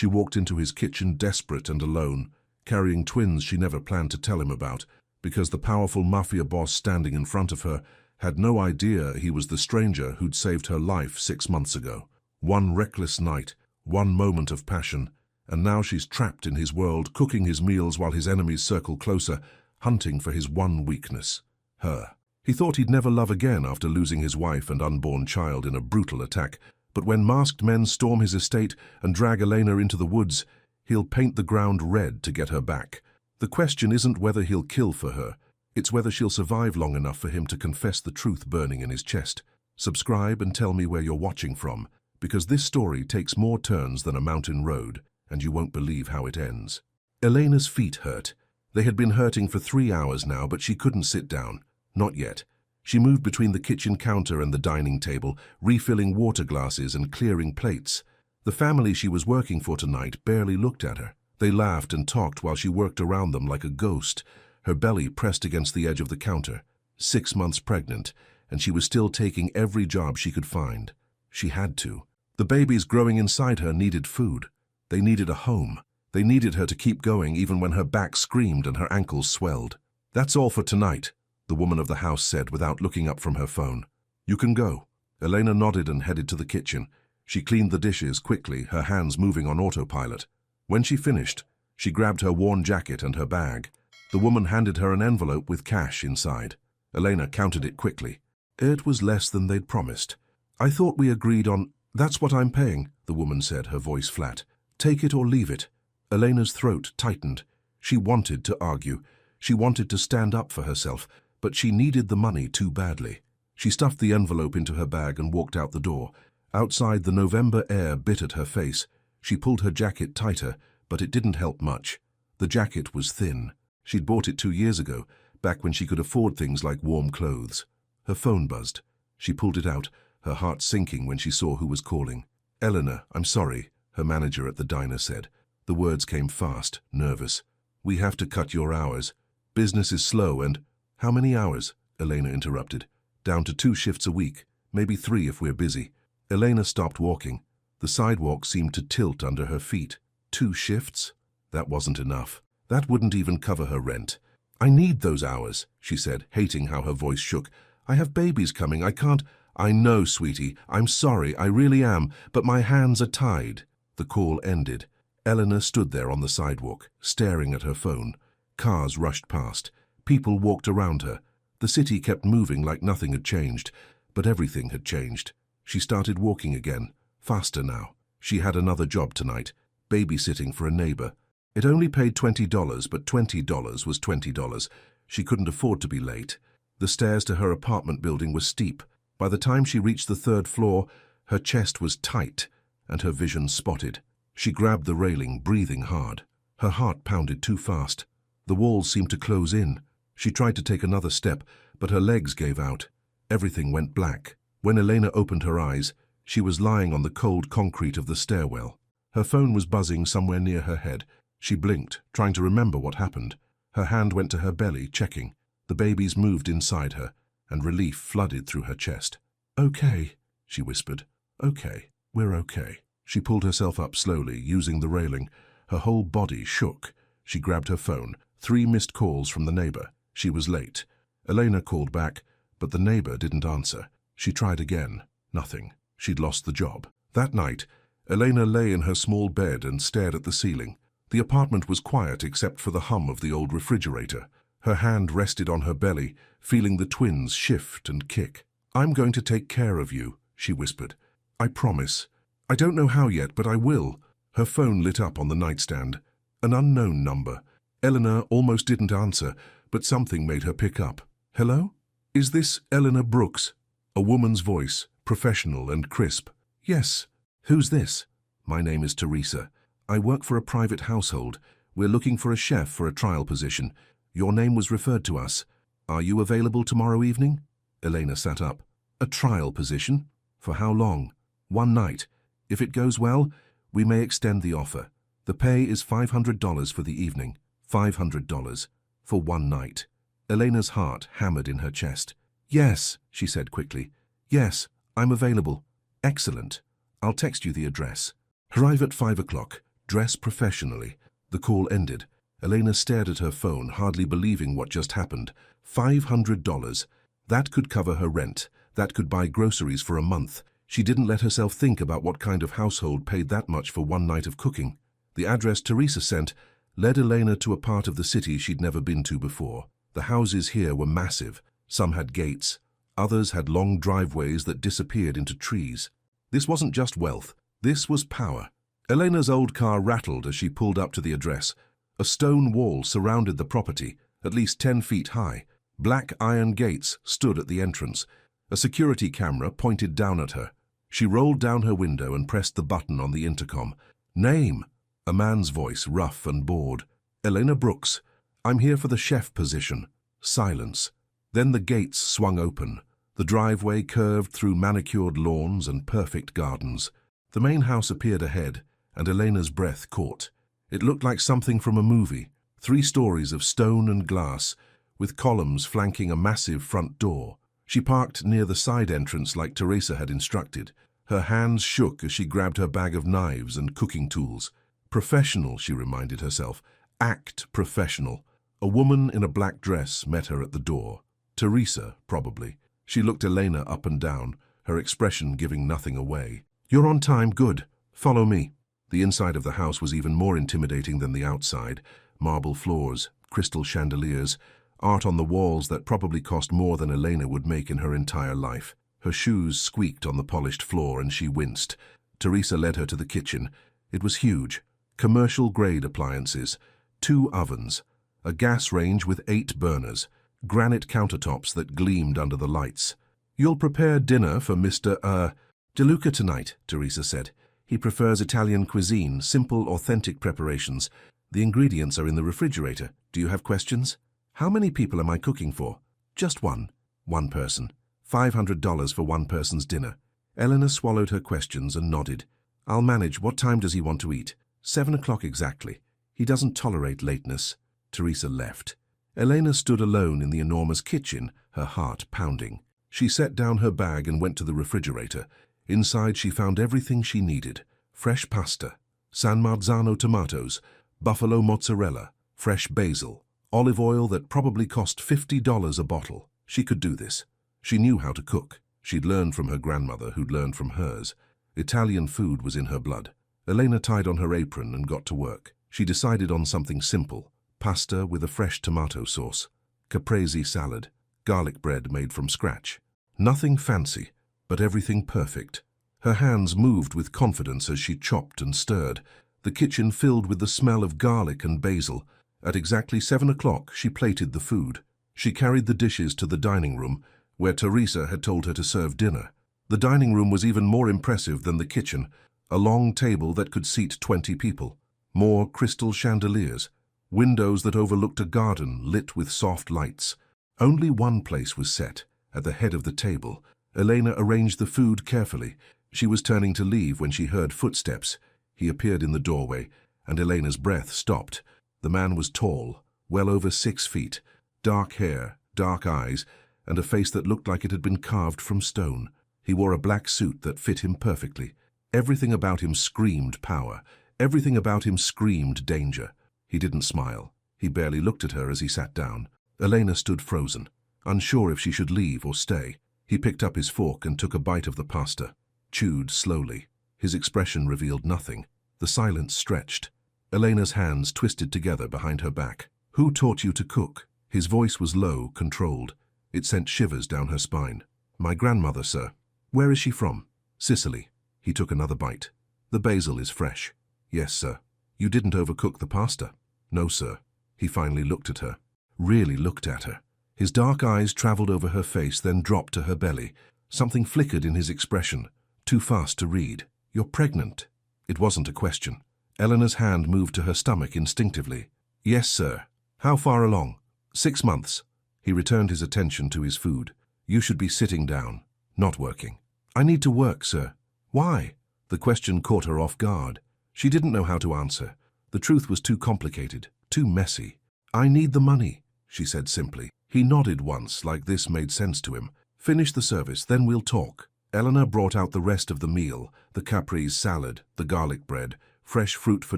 She walked into his kitchen desperate and alone, carrying twins she never planned to tell him about, because the powerful Mafia boss standing in front of her had no idea he was the stranger who'd saved her life 6 months ago. One reckless night, one moment of passion, and now she's trapped in his world, cooking his meals while his enemies circle closer, hunting for his one weakness, her. He thought he'd never love again after losing his wife and unborn child in a brutal attack, but when masked men storm his estate and drag Elena into the woods, he'll paint the ground red to get her back. The question isn't whether he'll kill for her, it's whether she'll survive long enough for him to confess the truth burning in his chest. Subscribe and tell me where you're watching from, because this story takes more turns than a mountain road, and you won't believe how it ends. Elena's feet hurt. They had been hurting for 3 hours now, but she couldn't sit down. Not yet. She moved between the kitchen counter and the dining table, refilling water glasses and clearing plates. The family she was working for tonight barely looked at her. They laughed and talked while she worked around them like a ghost, her belly pressed against the edge of the counter. 6 months pregnant, and she was still taking every job she could find. She had to. The babies growing inside her needed food. They needed a home. They needed her to keep going even when her back screamed and her ankles swelled. "That's all for tonight," the woman of the house said without looking up from her phone. "You can go." Elena nodded and headed to the kitchen. She cleaned the dishes quickly, her hands moving on autopilot. When she finished, she grabbed her worn jacket and her bag. The woman handed her an envelope with cash inside. Elena counted it quickly. It was less than they'd promised. "I thought we agreed on—" "That's what I'm paying," the woman said, her voice flat. "Take it or leave it." Elena's throat tightened. She wanted to argue. She wanted to stand up for herself, but she needed the money too badly. She stuffed the envelope into her bag and walked out the door. Outside, the November air bit at her face. She pulled her jacket tighter, but it didn't help much. The jacket was thin. She'd bought it 2 years ago, back when she could afford things like warm clothes. Her phone buzzed. She pulled it out, her heart sinking when she saw who was calling. "Eleanor, I'm sorry," her manager at the diner said. The words came fast, nervous. "We have to cut your hours. Business is slow and—" "How many hours?" Elena interrupted. "Down to 2 shifts a week, maybe 3 if we're busy." Elena stopped walking. The sidewalk seemed to tilt under her feet. 2 shifts? That wasn't enough. That wouldn't even cover her rent. "I need those hours," she said, hating how her voice shook. "I have babies coming, I can't—" "I know, sweetie. I'm sorry, I really am, but my hands are tied." The call ended. Eleanor stood there on the sidewalk, staring at her phone. Cars rushed past. People walked around her. The city kept moving like nothing had changed, but everything had changed. She started walking again, faster now. She had another job tonight, babysitting for a neighbor. It only paid $20, but $20 was $20. She couldn't afford to be late. The stairs to her apartment building were steep. By the time she reached the 3rd floor, her chest was tight and her vision spotted. She grabbed the railing, breathing hard. Her heart pounded too fast. The walls seemed to close in. She tried to take another step, but her legs gave out. Everything went black. When Elena opened her eyes, she was lying on the cold concrete of the stairwell. Her phone was buzzing somewhere near her head. She blinked, trying to remember what happened. Her hand went to her belly, checking. The babies moved inside her, and relief flooded through her chest. "Okay," she whispered. "Okay, we're okay." She pulled herself up slowly, using the railing. Her whole body shook. She grabbed her phone. 3 missed calls from the neighbor. She was late. Elena called back, but the neighbor didn't answer. She tried again. Nothing. She'd lost the job. That night, Elena lay in her small bed and stared at the ceiling. The apartment was quiet except for the hum of the old refrigerator. Her hand rested on her belly, feeling the twins shift and kick. "I'm going to take care of you," she whispered. "I promise. I don't know how yet, but I will." Her phone lit up on the nightstand. An unknown number. Eleanor almost didn't answer, but something made her pick up. "Hello? Is this Eleanor Brooks?" A woman's voice, professional and crisp. "Yes. Who's this?" "My name is Teresa. I work for a private household. We're looking for a chef for a trial position. Your name was referred to us. Are you available tomorrow evening?" Elena sat up. "A trial position? For how long?" "1 night. If it goes well, we may extend the offer. The pay is $500 for the evening. $500 for 1 night." Elena's heart hammered in her chest. "Yes," she said quickly. "Yes, I'm available." "Excellent. I'll text you the address. Arrive at 5 o'clock. Dress professionally. The call ended. Elena stared at her phone, hardly believing what just happened. $500. That could cover her rent. That could buy groceries for a month. She didn't let herself think about what kind of household paid that much for one night of cooking. The address Teresa sent led Elena to a part of the city she'd never been to before. The houses here were massive. Some had gates. Others had long driveways that disappeared into trees. This wasn't just wealth. This was power. Elena's old car rattled as she pulled up to the address. A stone wall surrounded the property, at least 10 feet high. Black iron gates stood at the entrance. A security camera pointed down at her. She rolled down her window and pressed the button on the intercom. Name? A man's voice, rough and bored. Elena Brooks. I'm here for the chef position. Silence. Then the gates swung open. The driveway curved through manicured lawns and perfect gardens. The main house appeared ahead, and Elena's breath caught. It looked like something from a movie. 3 stories of stone and glass, with columns flanking a massive front door. She parked near the side entrance like Teresa had instructed. Her hands shook as she grabbed her bag of knives and cooking tools. Professional, she reminded herself. Act professional. A woman in a black dress met her at the door. Teresa, probably. She looked Elena up and down, her expression giving nothing away. You're on time, good. Follow me. The inside of the house was even more intimidating than the outside. Marble floors, crystal chandeliers, art on the walls that probably cost more than Elena would make in her entire life. Her shoes squeaked on the polished floor and she winced. Teresa led her to the kitchen. It was huge. Commercial-grade appliances, 2 ovens, a gas range with 8 burners, granite countertops that gleamed under the lights. You'll prepare dinner for Mr. DeLuca tonight, Teresa said. He prefers Italian cuisine, simple, authentic preparations. The ingredients are in the refrigerator. Do you have questions? How many people am I cooking for? Just one. One person. $500 for one person's dinner. Elena swallowed her questions and nodded. I'll manage. What time does he want to eat? 7 o'clock exactly. He doesn't tolerate lateness. Teresa left. Elena stood alone in the enormous kitchen, her heart pounding. She set down her bag and went to the refrigerator. Inside she found everything she needed. Fresh pasta, San Marzano tomatoes, buffalo mozzarella, fresh basil, olive oil that probably cost $50 a bottle. She could do this. She knew how to cook. She'd learned from her grandmother, who'd learned from hers. Italian food was in her blood. Elena tied on her apron and got to work. She decided on something simple. Pasta with a fresh tomato sauce, caprese salad, garlic bread made from scratch. Nothing fancy, but everything perfect. Her hands moved with confidence as she chopped and stirred, the kitchen filled with the smell of garlic and basil. At exactly 7 o'clock, she plated the food. She carried the dishes to the dining room, where Teresa had told her to serve dinner. The dining room was even more impressive than the kitchen, a long table that could seat 20 people. More crystal chandeliers, windows that overlooked a garden lit with soft lights. Only one place was set, at the head of the table. Elena arranged the food carefully. She was turning to leave when she heard footsteps. He appeared in the doorway, and Elena's breath stopped. The man was tall, well over 6 feet, dark hair, dark eyes, and a face that looked like it had been carved from stone. He wore a black suit that fit him perfectly. Everything about him screamed power. Everything about him screamed danger. He didn't smile. He barely looked at her as he sat down. Elena stood frozen, unsure if she should leave or stay. He picked up his fork and took a bite of the pasta, chewed slowly. His expression revealed nothing. The silence stretched. Elena's hands twisted together behind her back. Who taught you to cook? His voice was low, controlled. It sent shivers down her spine. My grandmother, sir. Where is she from? Sicily. He took another bite. The basil is fresh. Yes, sir. You didn't overcook the pasta? No, sir. He finally looked at her. Really looked at her. His dark eyes traveled over her face, then dropped to her belly. Something flickered in his expression. Too fast to read. You're pregnant. It wasn't a question. Eleanor's hand moved to her stomach instinctively. Yes, sir. How far along? 6 months. He returned his attention to his food. You should be sitting down, not working. I need to work, sir. Why? The question caught her off guard. She didn't know how to answer. The truth was too complicated, too messy. I need the money, she said simply. He nodded once, like this made sense to him. Finish the service, then we'll talk. Eleanor brought out the rest of the meal, the caprese salad, the garlic bread, fresh fruit for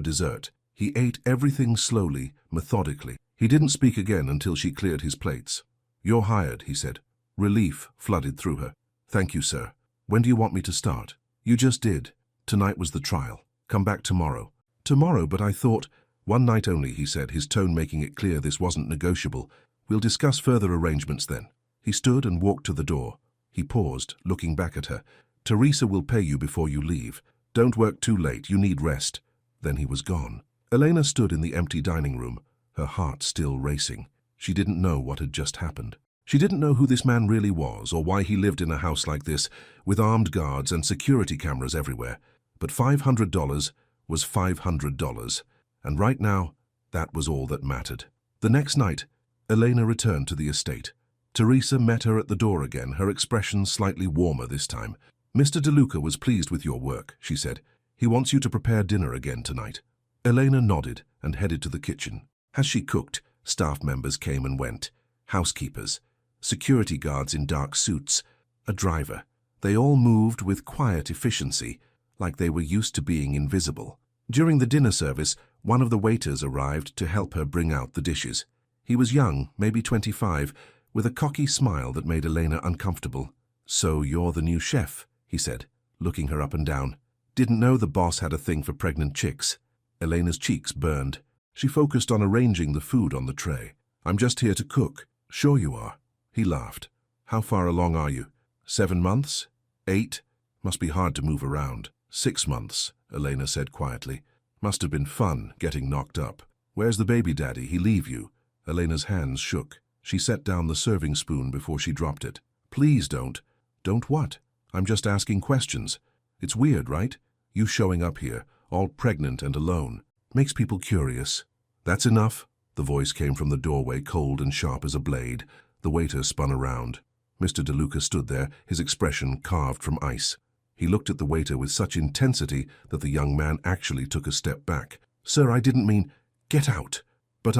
dessert. He ate everything slowly, methodically. He didn't speak again until she cleared his plates. "You're hired," he said. Relief flooded through her. "Thank you, sir. When do you want me to start?" "You just did. Tonight was the trial. Come back tomorrow." "Tomorrow, but I thought—" "One night only," he said, his tone making it clear this wasn't negotiable. "We'll discuss further arrangements then." He stood and walked to the door. He paused, looking back at her. "Teresa will pay you before you leave. Don't work too late, you need rest." Then he was gone. Elena stood in the empty dining room, her heart still racing. She didn't know what had just happened. She didn't know who this man really was or why he lived in a house like this, with armed guards and security cameras everywhere. But $500 was $500, and right now, that was all that mattered. The next night, Elena returned to the estate. Teresa met her at the door again, her expression slightly warmer this time. "Mr. DeLuca was pleased with your work," she said. "He wants you to prepare dinner again tonight." Elena nodded and headed to the kitchen. As she cooked, staff members came and went. Housekeepers, security guards in dark suits, a driver. They all moved with quiet efficiency, like they were used to being invisible. During the dinner service, one of the waiters arrived to help her bring out the dishes. He was young, maybe 25, with a cocky smile that made Elena uncomfortable. "So you're the new chef," he said, looking her up and down. "Didn't know the boss had a thing for pregnant chicks." Elena's cheeks burned. She focused on arranging the food on the tray. "I'm just here to cook." "Sure you are." He laughed. "How far along are you? 7 months? 8? Must be hard to move around." 6 months, Elena said quietly. "Must have been fun, getting knocked up." "Where's the baby daddy? He leave you?" Elena's hands shook. She set down the serving spoon before she dropped it. "Please don't." "Don't what?" "I'm just asking questions. It's weird, right? You showing up here, all pregnant and alone. Makes people curious." "That's enough." The voice came from the doorway, cold and sharp as a blade. The waiter spun around. Mr. DeLuca stood there, his expression carved from ice. He looked at the waiter with such intensity that the young man actually took a step back. "Sir, I didn't mean—" "Get out!" "But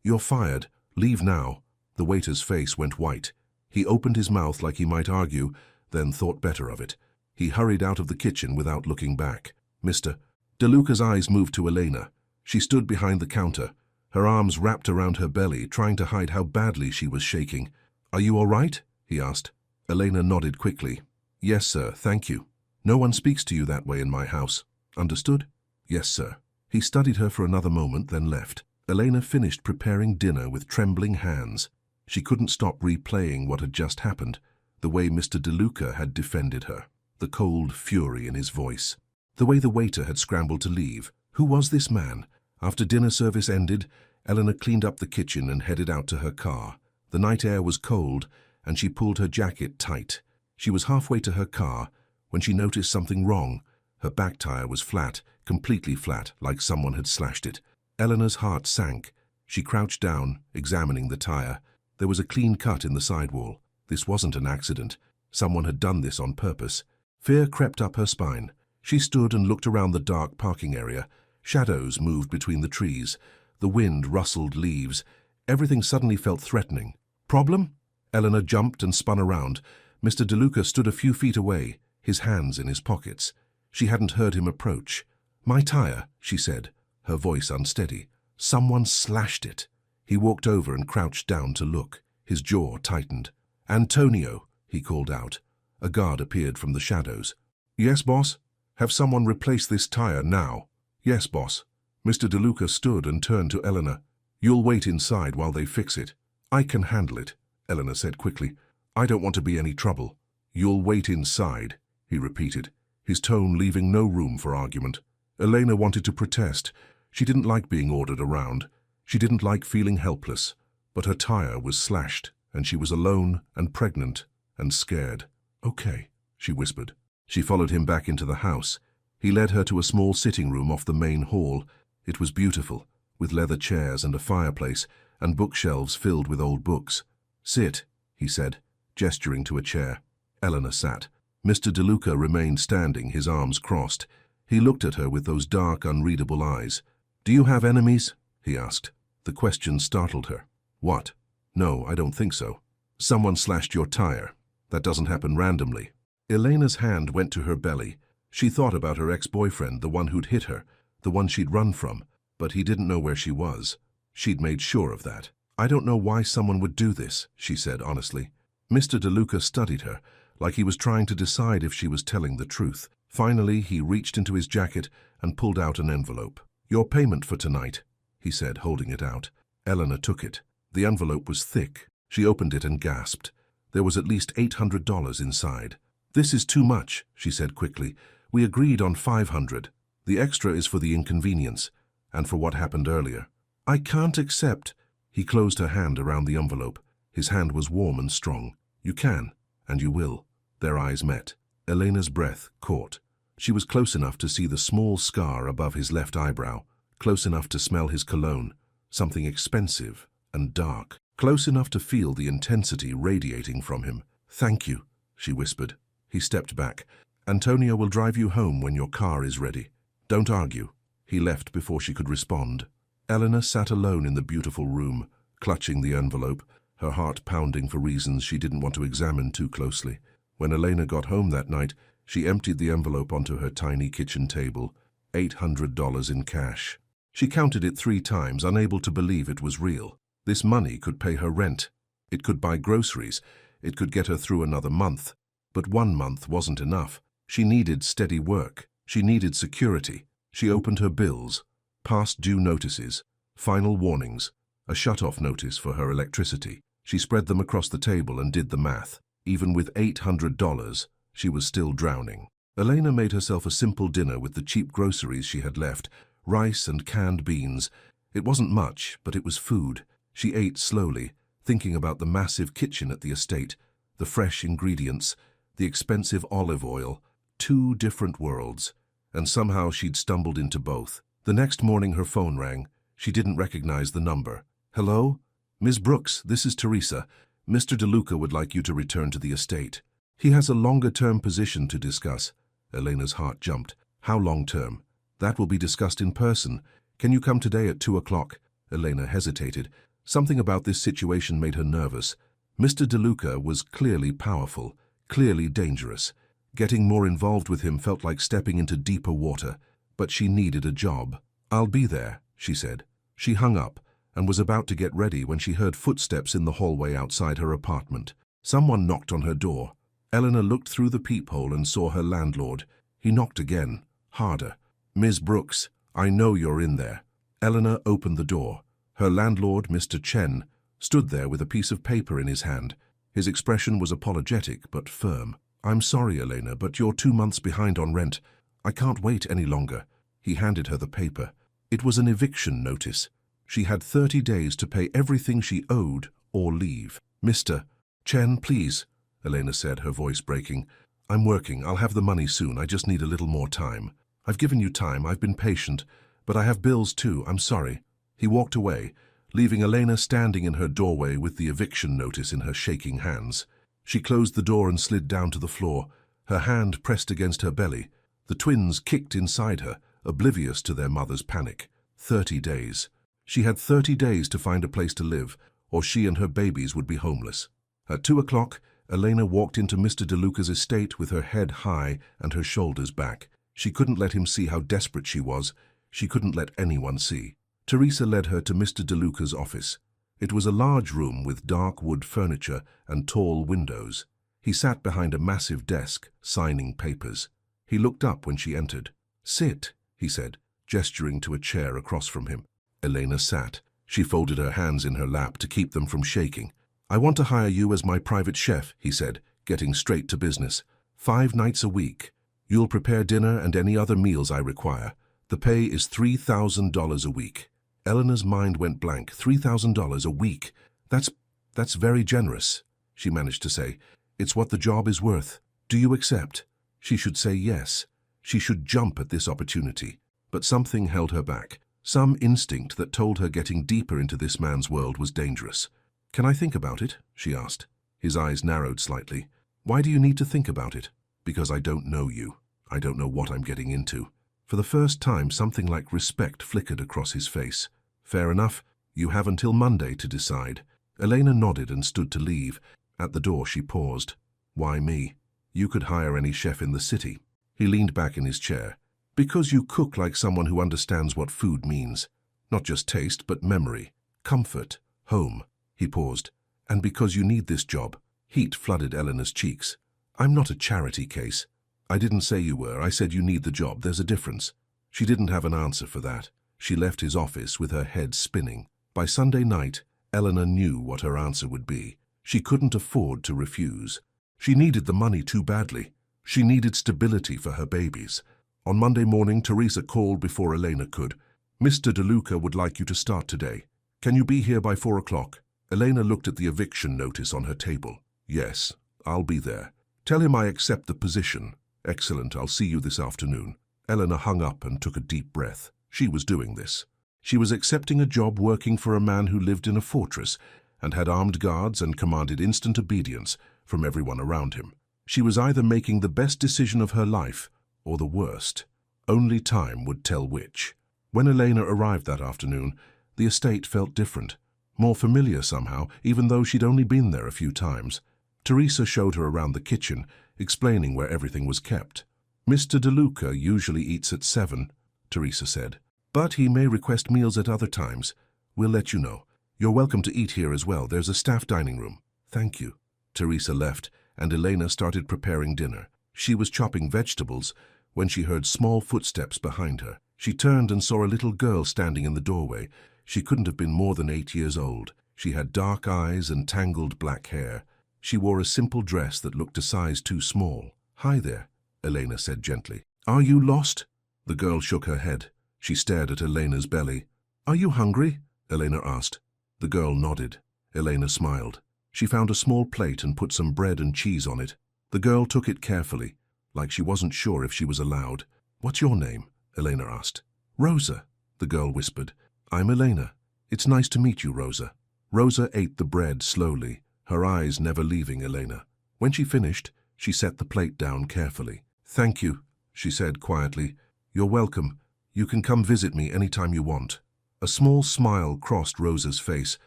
You're fired. Leave now." The waiter's face went white. He opened his mouth like he might argue, then thought better of it. He hurried out of the kitchen without looking back. "Mr. DeLuca's eyes moved to Elena. She stood behind the counter, her arms wrapped around her belly, trying to hide how badly she was shaking. "Are you all right?" he asked. Elena nodded quickly. "Yes, sir, thank you. No one speaks to you that way in my house. Understood?" "Yes, sir." He studied her for another moment, then left. Elena finished preparing dinner with trembling hands. She couldn't stop replaying what had just happened, the way Mr. DeLuca had defended her, the cold fury in his voice, the way the waiter had scrambled to leave. Who was this man? After dinner service ended, Elena cleaned up the kitchen and headed out to her car. The night air was cold, and she pulled her jacket tight. She was halfway to her car when she noticed something wrong. Her back tire was flat, completely flat, like someone had slashed it. Elena's heart sank. She crouched down, examining the tire. There was a clean cut in the sidewall. This wasn't an accident. Someone had done this on purpose. Fear crept up her spine. She stood and looked around the dark parking area. Shadows moved between the trees. The wind rustled leaves. Everything suddenly felt threatening. "Problem?" Elena jumped and spun around. Mr. DeLuca stood a few feet away, his hands in his pockets. She hadn't heard him approach. "My tire," she said, her voice unsteady. "Someone slashed it." He walked over and crouched down to look. His jaw tightened. "Antonio," he called out. A guard appeared from the shadows. "Yes, boss? Have someone replace this tire now." "Yes, boss." Mr. DeLuca stood and turned to Elena. "You'll wait inside while they fix it." "I can handle it," Elena said quickly. "I don't want to be any trouble." "You'll wait inside," he repeated, his tone leaving no room for argument. Elena wanted to protest. She didn't like being ordered around. She didn't like feeling helpless. But her tire was slashed, and she was alone and pregnant and scared. "Okay," she whispered. She followed him back into the house. He led her to a small sitting room off the main hall. It was beautiful, with leather chairs and a fireplace, and bookshelves filled with old books. "Sit," he said, gesturing to a chair. Elena sat. Mr. DeLuca remained standing, his arms crossed. He looked at her with those dark, unreadable eyes. "Do you have enemies?" he asked. The question startled her. "What?" "No, I don't think so." "Someone slashed your tire. That doesn't happen randomly." Elena's hand went to her belly. She thought about her ex-boyfriend, the one who'd hit her. the one she'd run from, but he didn't know where she was. She'd made sure of that. "I don't know why someone would do this," she said honestly. Mr. DeLuca studied her, like he was trying to decide if she was telling the truth. Finally, he reached into his jacket and pulled out an envelope. "Your payment for tonight," he said, holding it out. Eleanor took it. The envelope was thick. She opened it and gasped. There was at least $800 inside. "This is too much," she said quickly. "We agreed on $500. The extra is for the inconvenience, and for what happened earlier." "I can't accept." He closed her hand around the envelope. His hand was warm and strong. "You can, and you will." Their eyes met. Elena's breath caught. She was close enough to see the small scar above his left eyebrow, close enough to smell his cologne, something expensive and dark, close enough to feel the intensity radiating from him. "Thank you," she whispered. He stepped back. "Antonio will drive you home when your car is ready. Don't argue." He left before she could respond. Eleanor sat alone in the beautiful room, clutching the envelope, her heart pounding for reasons she didn't want to examine too closely. When Elena got home that night, she emptied the envelope onto her tiny kitchen table, $800 in cash. She counted it 3 times, unable to believe it was real. This money could pay her rent. It could buy groceries. It could get her through another month. But 1 month wasn't enough. She needed steady work. She needed security. She opened her bills, past due notices, final warnings, a shut-off notice for her electricity. She spread them across the table and did the math. Even with $800, she was still drowning. Elena made herself a simple dinner with the cheap groceries she had left, rice and canned beans. It wasn't much, but it was food. She ate slowly, thinking about the massive kitchen at the estate, the fresh ingredients, the expensive olive oil, 2 different worlds. And somehow she'd stumbled into both. The next morning her phone rang. She didn't recognize the number. "Hello? Ms. Brooks, this is Teresa. Mr. DeLuca would like you to return to the estate. He has a longer-term position to discuss." Elena's heart jumped. "How long-term?" "That will be discussed in person. Can you come today at 2 o'clock? Elena hesitated. Something about this situation made her nervous. Mr. DeLuca was clearly powerful, clearly dangerous. Getting more involved with him felt like stepping into deeper water, but she needed a job. "I'll be there," she said. She hung up and was about to get ready when she heard footsteps in the hallway outside her apartment. Someone knocked on her door. Eleanor looked through the peephole and saw her landlord. He knocked again, harder. "Ms. Brooks, I know you're in there." Eleanor opened the door. Her landlord, Mr. Chen, stood there with a piece of paper in his hand. His expression was apologetic but firm. "I'm sorry, Elena, but you're 2 months behind on rent. I can't wait any longer." He handed her the paper. It was an eviction notice. She had 30 days to pay everything she owed or leave. "Mr. Chen, please," Elena said, her voice breaking. "I'm working. I'll have the money soon. I just need a little more time. I've given you time. I've been patient. But I have bills too. I'm sorry." He walked away, leaving Elena standing in her doorway with the eviction notice in her shaking hands. She closed the door and slid down to the floor, her hand pressed against her belly. The twins kicked inside her, oblivious to their mother's panic. 30 days. She had 30 days to find a place to live, or she and her babies would be homeless. At 2 o'clock, Elena walked into Mr. DeLuca's estate with her head high and her shoulders back. She couldn't let him see how desperate she was. She couldn't let anyone see. Teresa led her to Mr. DeLuca's office. It was a large room with dark wood furniture and tall windows. He sat behind a massive desk, signing papers. He looked up when she entered. "Sit," he said, gesturing to a chair across from him. Elena sat. She folded her hands in her lap to keep them from shaking. "I want to hire you as my private chef," he said, getting straight to business. 5 nights a week. You'll prepare dinner and any other meals I require. The pay is $3,000 a week. Eleanor's mind went blank. $3,000 a week? That's very generous, she managed to say. "It's what the job is worth. Do you accept?" She should say yes. She should jump at this opportunity. But something held her back. Some instinct that told her getting deeper into this man's world was dangerous. "Can I think about it?" she asked. His eyes narrowed slightly. "Why do you need to think about it?" "Because I don't know you. I don't know what I'm getting into." For the first time, something like respect flickered across his face. "Fair enough. You have until Monday to decide." Elena nodded and stood to leave. At the door, she paused. "Why me? You could hire any chef in the city." He leaned back in his chair. Because you cook like someone who understands what food means. Not just taste, but memory, comfort, home. He paused. And because you need this job. Heat flooded Eleanor's cheeks. I'm not a charity case. I didn't say you were. I said you need the job. There's a difference. She didn't have an answer for that. She left his office with her head spinning. By Sunday night, Eleanor knew what her answer would be. She couldn't afford to refuse. She needed the money too badly. She needed stability for her babies. On Monday morning, Teresa called before Elena could. Mr. DeLuca would like you to start today. Can you be here by 4 o'clock? Elena looked at the eviction notice on her table. Yes, I'll be there. Tell him I accept the position. Excellent, I'll see you this afternoon. Eleanor hung up and took a deep breath. She was doing this. She was accepting a job working for a man who lived in a fortress and had armed guards and commanded instant obedience from everyone around him. She was either making the best decision of her life or the worst. Only time would tell which. When Elena arrived that afternoon, the estate felt different, more familiar somehow, even though she'd only been there a few times. Teresa showed her around the kitchen, explaining where everything was kept. Mr. DeLuca usually eats at 7, Teresa said, but he may request meals at other times. We'll let you know. You're welcome to eat here as well. There's a staff dining room. Thank you. Teresa left, and Elena started preparing dinner. She was chopping vegetables when she heard small footsteps behind her. She turned and saw a little girl standing in the doorway. She couldn't have been more than 8 years old. She had dark eyes and tangled black hair. She wore a simple dress that looked a size too small. Hi there, Elena said gently. Are you lost? The girl shook her head. She stared at Elena's belly. Are you hungry? Elena asked. The girl nodded. Elena smiled. She found a small plate and put some bread and cheese on it. The girl took it carefully, like she wasn't sure if she was allowed. What's your name? Elena asked. Rosa, the girl whispered. I'm Elena. It's nice to meet you, Rosa. Rosa ate the bread slowly, her eyes never leaving Elena. When she finished, she set the plate down carefully. Thank you, she said quietly. You're welcome. You can come visit me anytime you want. A small smile crossed Rosa's face.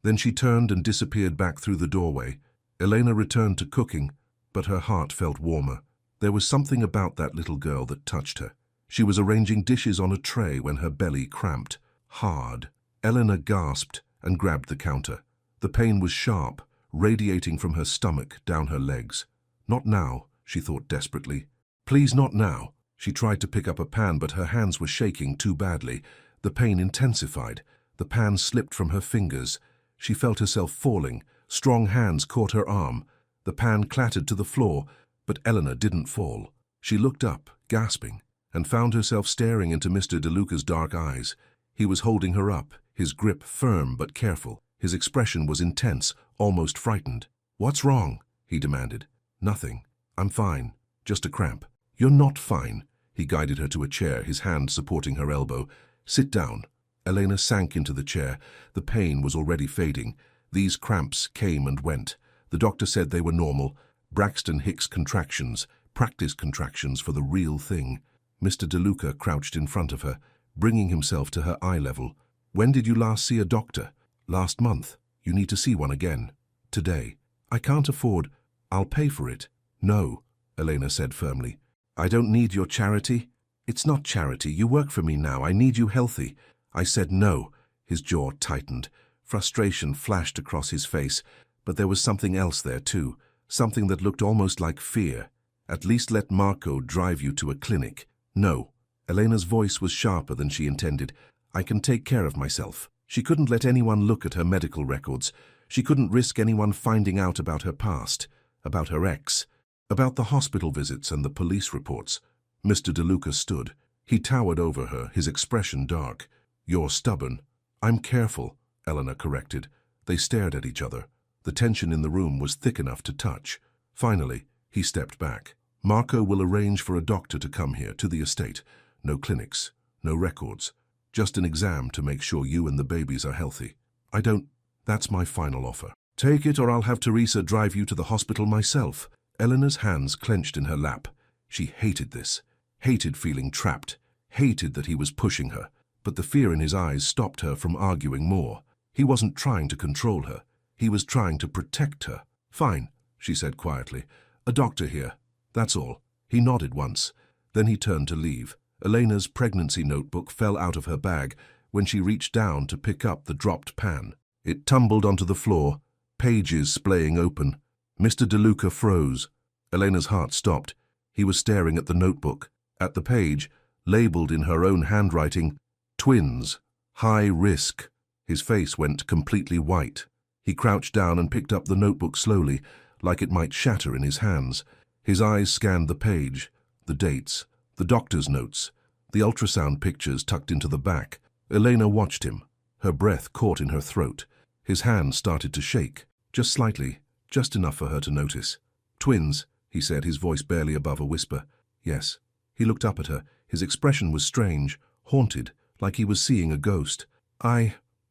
Then she turned and disappeared back through the doorway. Elena returned to cooking, but her heart felt warmer. There was something about that little girl that touched her. She was arranging dishes on a tray when her belly cramped. Hard. Elena gasped and grabbed the counter. The pain was sharp, radiating from her stomach down her legs. Not now, she thought desperately. Please, not now. She tried to pick up a pan, but her hands were shaking too badly. The pain intensified. The pan slipped from her fingers. She felt herself falling. Strong hands caught her arm. The pan clattered to the floor, but Eleanor didn't fall. She looked up, gasping, and found herself staring into Mr. DeLuca's dark eyes. He was holding her up, his grip firm but careful. His expression was intense, almost frightened. What's wrong? He demanded. Nothing. I'm fine. Just a cramp. You're not fine. He guided her to a chair, his hand supporting her elbow. Sit down. Elena sank into the chair. The pain was already fading. These cramps came and went. The doctor said they were normal. Braxton Hicks contractions, practice contractions for the real thing. Mr. DeLuca crouched in front of her, bringing himself to her eye level. When did you last see a doctor? Last month. You need to see one again. Today. I can't afford. I'll pay for it. No, Elena said firmly. I don't need your charity. It's not charity. You work for me now. I need you healthy. I said no. His jaw tightened. Frustration flashed across his face, but there was something else there too, something that looked almost like fear. At least let Marco drive you to a clinic. No. Elena's voice was sharper than she intended. I can take care of myself. She couldn't let anyone look at her medical records. She couldn't risk anyone finding out about her past, about her ex, about the hospital visits and the police reports. Mr. DeLuca stood. He towered over her, his expression dark. You're stubborn. I'm careful, Eleanor corrected. They stared at each other. The tension in the room was thick enough to touch. Finally, he stepped back. Marco will arrange for a doctor to come here, to the estate. No clinics, no records. Just an exam to make sure you and the babies are healthy. That's my final offer. Take it or I'll have Teresa drive you to the hospital myself. Eleanor's hands clenched in her lap. She hated this, hated feeling trapped, hated that he was pushing her. But the fear in his eyes stopped her from arguing more. He wasn't trying to control her. He was trying to protect her. Fine, she said quietly. A doctor here. That's all. He nodded once. Then he turned to leave. Elena's pregnancy notebook fell out of her bag when she reached down to pick up the dropped pan. It tumbled onto the floor, pages splaying open. Mr. DeLuca froze. Elena's heart stopped. He was staring at the notebook, at the page, labeled in her own handwriting, "Twins, high risk." His face went completely white. He crouched down and picked up the notebook slowly, like it might shatter in his hands. His eyes scanned the page, the dates, the doctor's notes, the ultrasound pictures tucked into the back. Elena watched him, her breath caught in her throat. His hand started to shake, just slightly, just enough for her to notice. "Twins," he said, his voice barely above a whisper. "Yes." He looked up at her. His expression was strange, haunted, like he was seeing a ghost.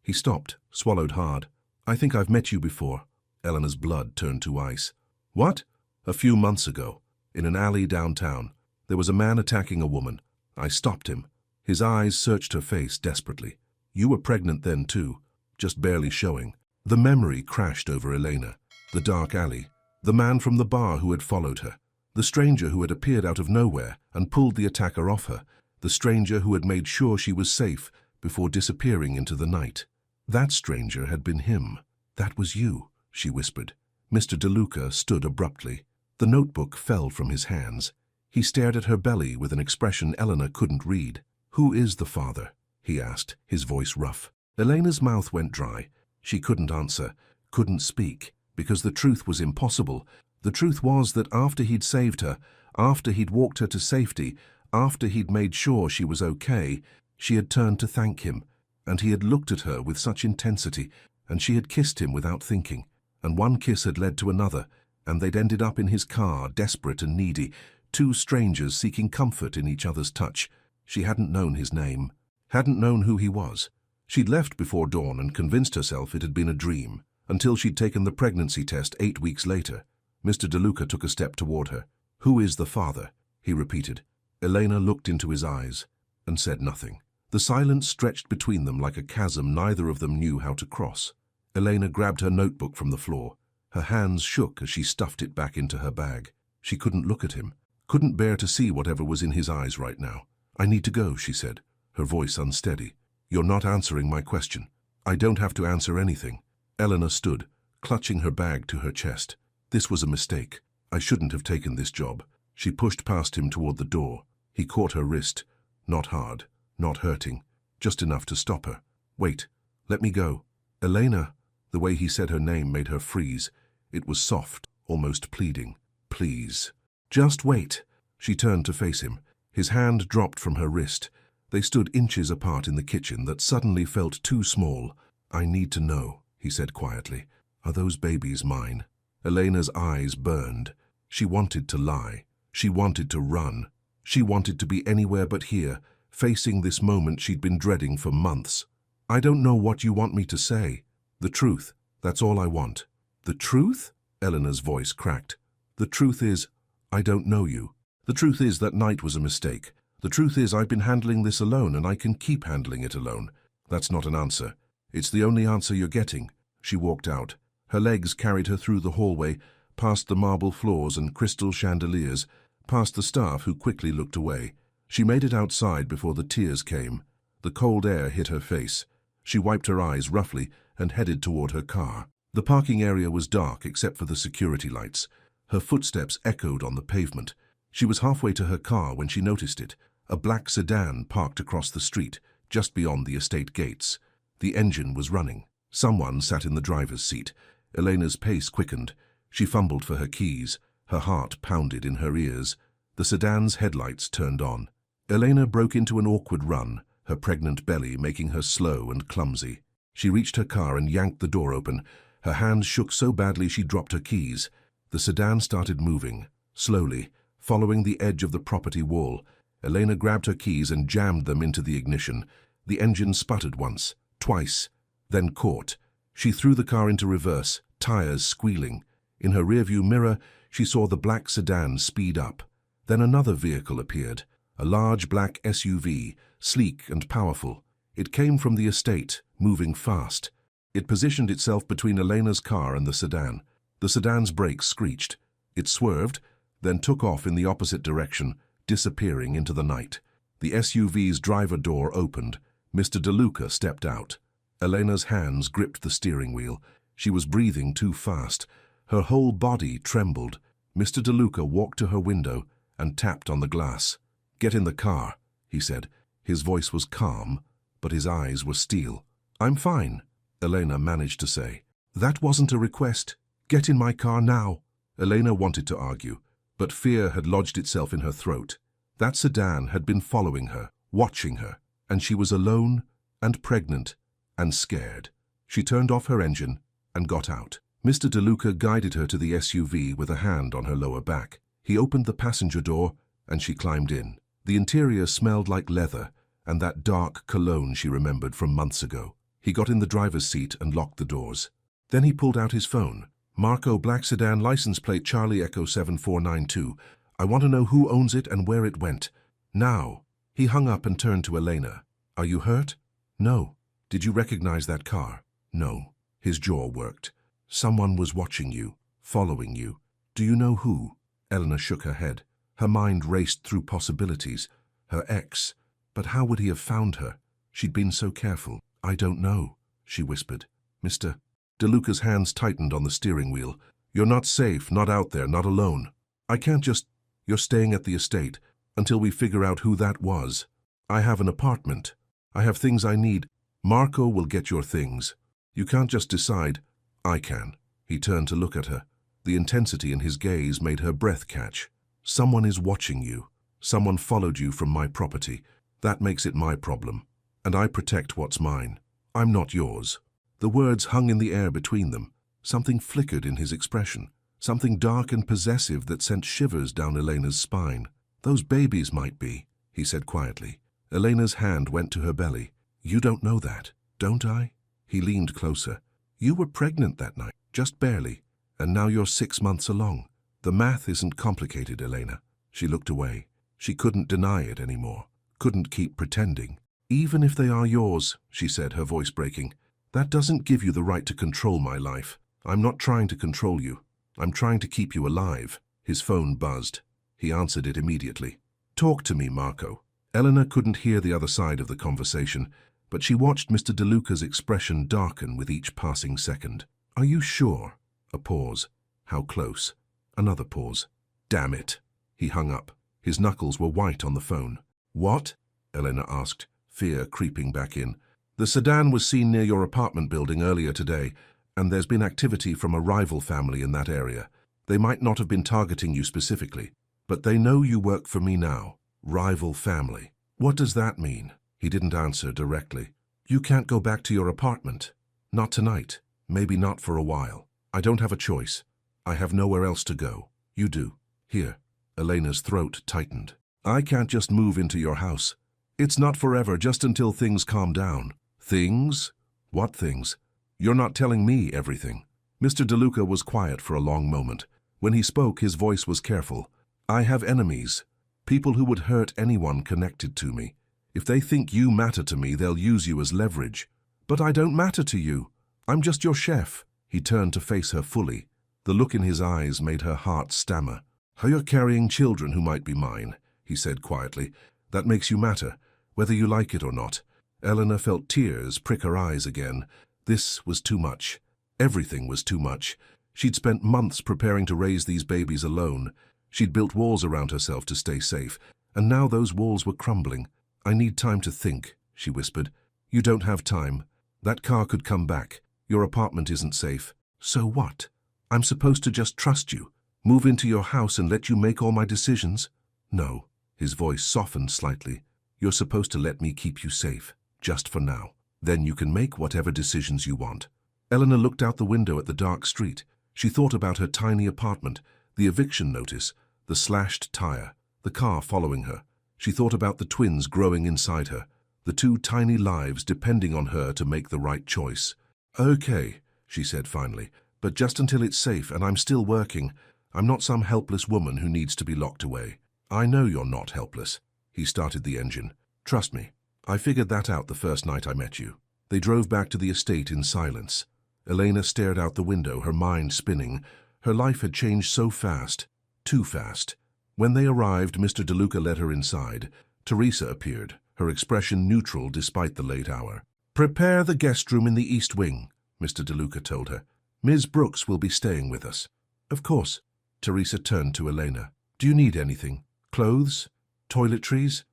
He stopped, swallowed hard. "I think I've met you before." Eleanor's blood turned to ice. "What?" "A few months ago, in an alley downtown. There was a man attacking a woman. I stopped him." His eyes searched her face desperately. "You were pregnant then too, just barely showing." The memory crashed over Elena. The dark alley, the man from the bar who had followed her, the stranger who had appeared out of nowhere and pulled the attacker off her, the stranger who had made sure she was safe before disappearing into the night. That stranger had been him. "That was you," she whispered. Mr. DeLuca stood abruptly. The notebook fell from his hands. He stared at her belly with an expression Elena couldn't read. "Who is the father?" he asked, his voice rough. Elena's mouth went dry. She couldn't answer, couldn't speak, because the truth was impossible. The truth was that after he'd saved her, after he'd walked her to safety, after he'd made sure she was okay, she had turned to thank him, and he had looked at her with such intensity, and she had kissed him without thinking, and one kiss had led to another, and they'd ended up in his car, desperate and needy, two strangers seeking comfort in each other's touch. She hadn't known his name, hadn't known who he was. She'd left before dawn and convinced herself it had been a dream, until she'd taken the pregnancy test 8 weeks later. Mr. DeLuca took a step toward her. "Who is the father?" he repeated. Elena looked into his eyes and said nothing. The silence stretched between them like a chasm neither of them knew how to cross. Elena grabbed her notebook from the floor. Her hands shook as she stuffed it back into her bag. She couldn't look at him, couldn't bear to see whatever was in his eyes right now. "I need to go," she said, her voice unsteady. "You're not answering my question." "I don't have to answer anything." Elena stood, clutching her bag to her chest. "This was a mistake. I shouldn't have taken this job." She pushed past him toward the door. He caught her wrist. Not hard, not hurting, just enough to stop her. "Wait, let me go." "Elena." The way he said her name made her freeze. It was soft, almost pleading. "Please." "Just wait." She turned to face him. His hand dropped from her wrist. They stood inches apart in the kitchen that suddenly felt too small. "I need to know," he said quietly. "Are those babies mine?" Elena's eyes burned. She wanted to lie. She wanted to run. She wanted to be anywhere but here, facing this moment she'd been dreading for months. "I don't know what you want me to say." "The truth. That's all I want." "The truth?" Elena's voice cracked. "The truth is, I don't know you. The truth is that night was a mistake. The truth is I've been handling this alone and I can keep handling it alone." "That's not an answer. It's the only answer you're getting." She walked out. Her legs carried her through the hallway, past the marble floors and crystal chandeliers, past the staff who quickly looked away. She made it outside before the tears came. The cold air hit her face. She wiped her eyes roughly and headed toward her car. The parking area was dark except for the security lights. Her footsteps echoed on the pavement. She was halfway to her car when she noticed it, a black sedan parked across the street, just beyond the estate gates. The engine was running. Someone sat in the driver's seat. Elena's pace quickened. She fumbled for her keys. Her heart pounded in her ears. The sedan's headlights turned on. Elena broke into an awkward run, her pregnant belly making her slow and clumsy. She reached her car and yanked the door open. Her hands shook so badly she dropped her keys. The sedan started moving, slowly, following the edge of the property wall. Elena grabbed her keys and jammed them into the ignition. The engine sputtered once, twice, then caught. She threw the car into reverse, tires squealing. In her rearview mirror, she saw the black sedan speed up. Then another vehicle appeared, a large black SUV, sleek and powerful. It came from the estate, moving fast. It positioned itself between Elena's car and the sedan. The sedan's brakes screeched. It swerved, then took off in the opposite direction, disappearing into the night. The SUV's driver door opened. Mr. DeLuca stepped out. Elena's hands gripped the steering wheel. She was breathing too fast. Her whole body trembled. Mr. DeLuca walked to her window and tapped on the glass. "Get in the car," he said. His voice was calm, but his eyes were steel. "I'm fine," Elena managed to say. "That wasn't a request. Get in my car now." Elena wanted to argue, but fear had lodged itself in her throat. That sedan had been following her, watching her, and she was alone and pregnant and scared. She turned off her engine and got out. Mr. DeLuca guided her to the SUV with a hand on her lower back. He opened the passenger door and she climbed in. The interior smelled like leather and that dark cologne she remembered from months ago. He got in the driver's seat and locked the doors. Then he pulled out his phone. "Marco, black sedan, license plate Charlie Echo 7492. I want to know who owns it and where it went. Now." He hung up and turned to Elena. "Are you hurt?" "No." "Did you recognize that car?" "No." His jaw worked. "Someone was watching you, following you. Do you know who?" Elena shook her head. Her mind raced through possibilities. Her ex. But how would he have found her? She'd been so careful. "I don't know," she whispered. "Mr. DeLuca's hands tightened on the steering wheel. "You're not safe, not out there, not alone. I can't just... You're staying at the estate until we figure out who that was. I have an apartment. I have things I need. Marco will get your things. You can't just decide." "I can." He turned to look at her. The intensity in his gaze made her breath catch. "Someone is watching you. Someone followed you from my property. That makes it my problem. And I protect what's mine. I'm not yours." The words hung in the air between them. Something flickered in his expression. Something dark and possessive that sent shivers down Elena's spine. "Those babies might be," he said quietly. Elena's hand went to her belly. "You don't know that, don't I?" He leaned closer. "You were pregnant that night, just barely, and now you're 6 months along. The math isn't complicated, Elena." She looked away. She couldn't deny it anymore. Couldn't keep pretending. "Even if they are yours," she said, her voice breaking, "that doesn't give you the right to control my life. I'm not trying to control you. I'm trying to keep you alive." His phone buzzed. He answered it immediately. "Talk to me, Marco." Elena couldn't hear the other side of the conversation, but she watched Mr. DeLuca's expression darken with each passing second. "Are you sure?" A pause. "How close?" Another pause. "Damn it." He hung up. His knuckles were white on the phone. "What?" Elena asked, fear creeping back in. "The sedan was seen near your apartment building earlier today, and there's been activity from a rival family in that area. They might not have been targeting you specifically, but they know you work for me now. Rival family. What does that mean?" He didn't answer directly. "You can't go back to your apartment. Not tonight. Maybe not for a while. I don't have a choice. I have nowhere else to go. You do. Here." Elena's throat tightened. "I can't just move into your house. It's not forever, just until things calm down." "Things? What things?" "You're not telling me everything." Mr. DeLuca was quiet for a long moment. When he spoke, his voice was careful. "I have enemies. People who would hurt anyone connected to me. If they think you matter to me, they'll use you as leverage." "But I don't matter to you. I'm just your chef." He turned to face her fully. The look in his eyes made her heart stammer. "You're carrying children who might be mine," he said quietly. "That makes you matter, whether you like it or not." Elena felt tears prick her eyes again. This was too much. Everything was too much. She'd spent months preparing to raise these babies alone. She'd built walls around herself to stay safe, and now those walls were crumbling. "I need time to think," she whispered. "You don't have time. That car could come back. Your apartment isn't safe." "So what? I'm supposed to just trust you, move into your house and let you make all my decisions?" "No." His voice softened slightly. "You're supposed to let me keep you safe, just for now. Then you can make whatever decisions you want." Elena looked out the window at the dark street. She thought about her tiny apartment, the eviction notice, the slashed tire, the car following her. She thought about the twins growing inside her, the 2 tiny lives depending on her to make the right choice. "Okay," she said finally, "but just until it's safe and I'm still working. I'm not some helpless woman who needs to be locked away." "I know you're not helpless." He started the engine. "Trust me. I figured that out the first night I met you." They drove back to the estate in silence. Elena stared out the window, her mind spinning. Her life had changed so fast, too fast. When they arrived, Mr. DeLuca led her inside. Teresa appeared, her expression neutral despite the late hour. "Prepare the guest room in the east wing," Mr. DeLuca told her. "Ms. Brooks will be staying with us." "Of course." Teresa turned to Elena. "Do you need anything? Clothes? Toiletries?"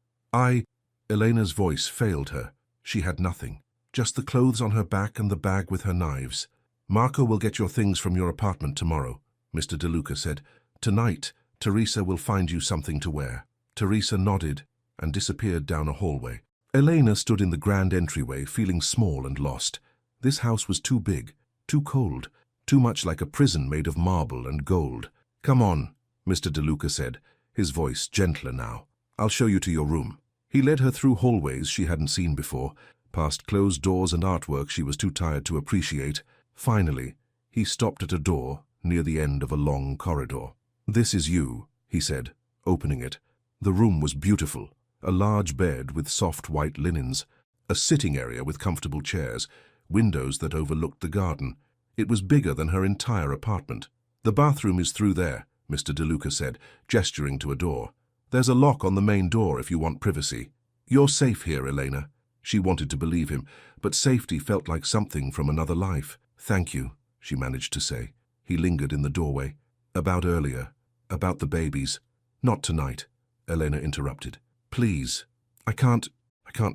Elena's voice failed her. She had nothing. Just the clothes on her back and the bag with her knives. "Marco will get your things from your apartment tomorrow," Mr. DeLuca said. "Tonight, Teresa will find you something to wear." Teresa nodded and disappeared down a hallway. Elena stood in the grand entryway, feeling small and lost. This house was too big, too cold, too much like a prison made of marble and gold. "Come on," Mr. DeLuca said, his voice gentler now. "I'll show you to your room." He led her through hallways she hadn't seen before, past closed doors and artwork she was too tired to appreciate. Finally, he stopped at a door near the end of a long corridor. "This is you," he said, opening it. The room was beautiful. A large bed with soft white linens, a sitting area with comfortable chairs, windows that overlooked the garden. It was bigger than her entire apartment. "The bathroom is through there," Mr. DeLuca said, gesturing to a door. "There's a lock on the main door if you want privacy." "You're safe here, Elena." She wanted to believe him, but safety felt like something from another life. "Thank you," she managed to say. He lingered in the doorway. "About earlier, about the babies." "Not tonight," Elena interrupted. "Please, I can't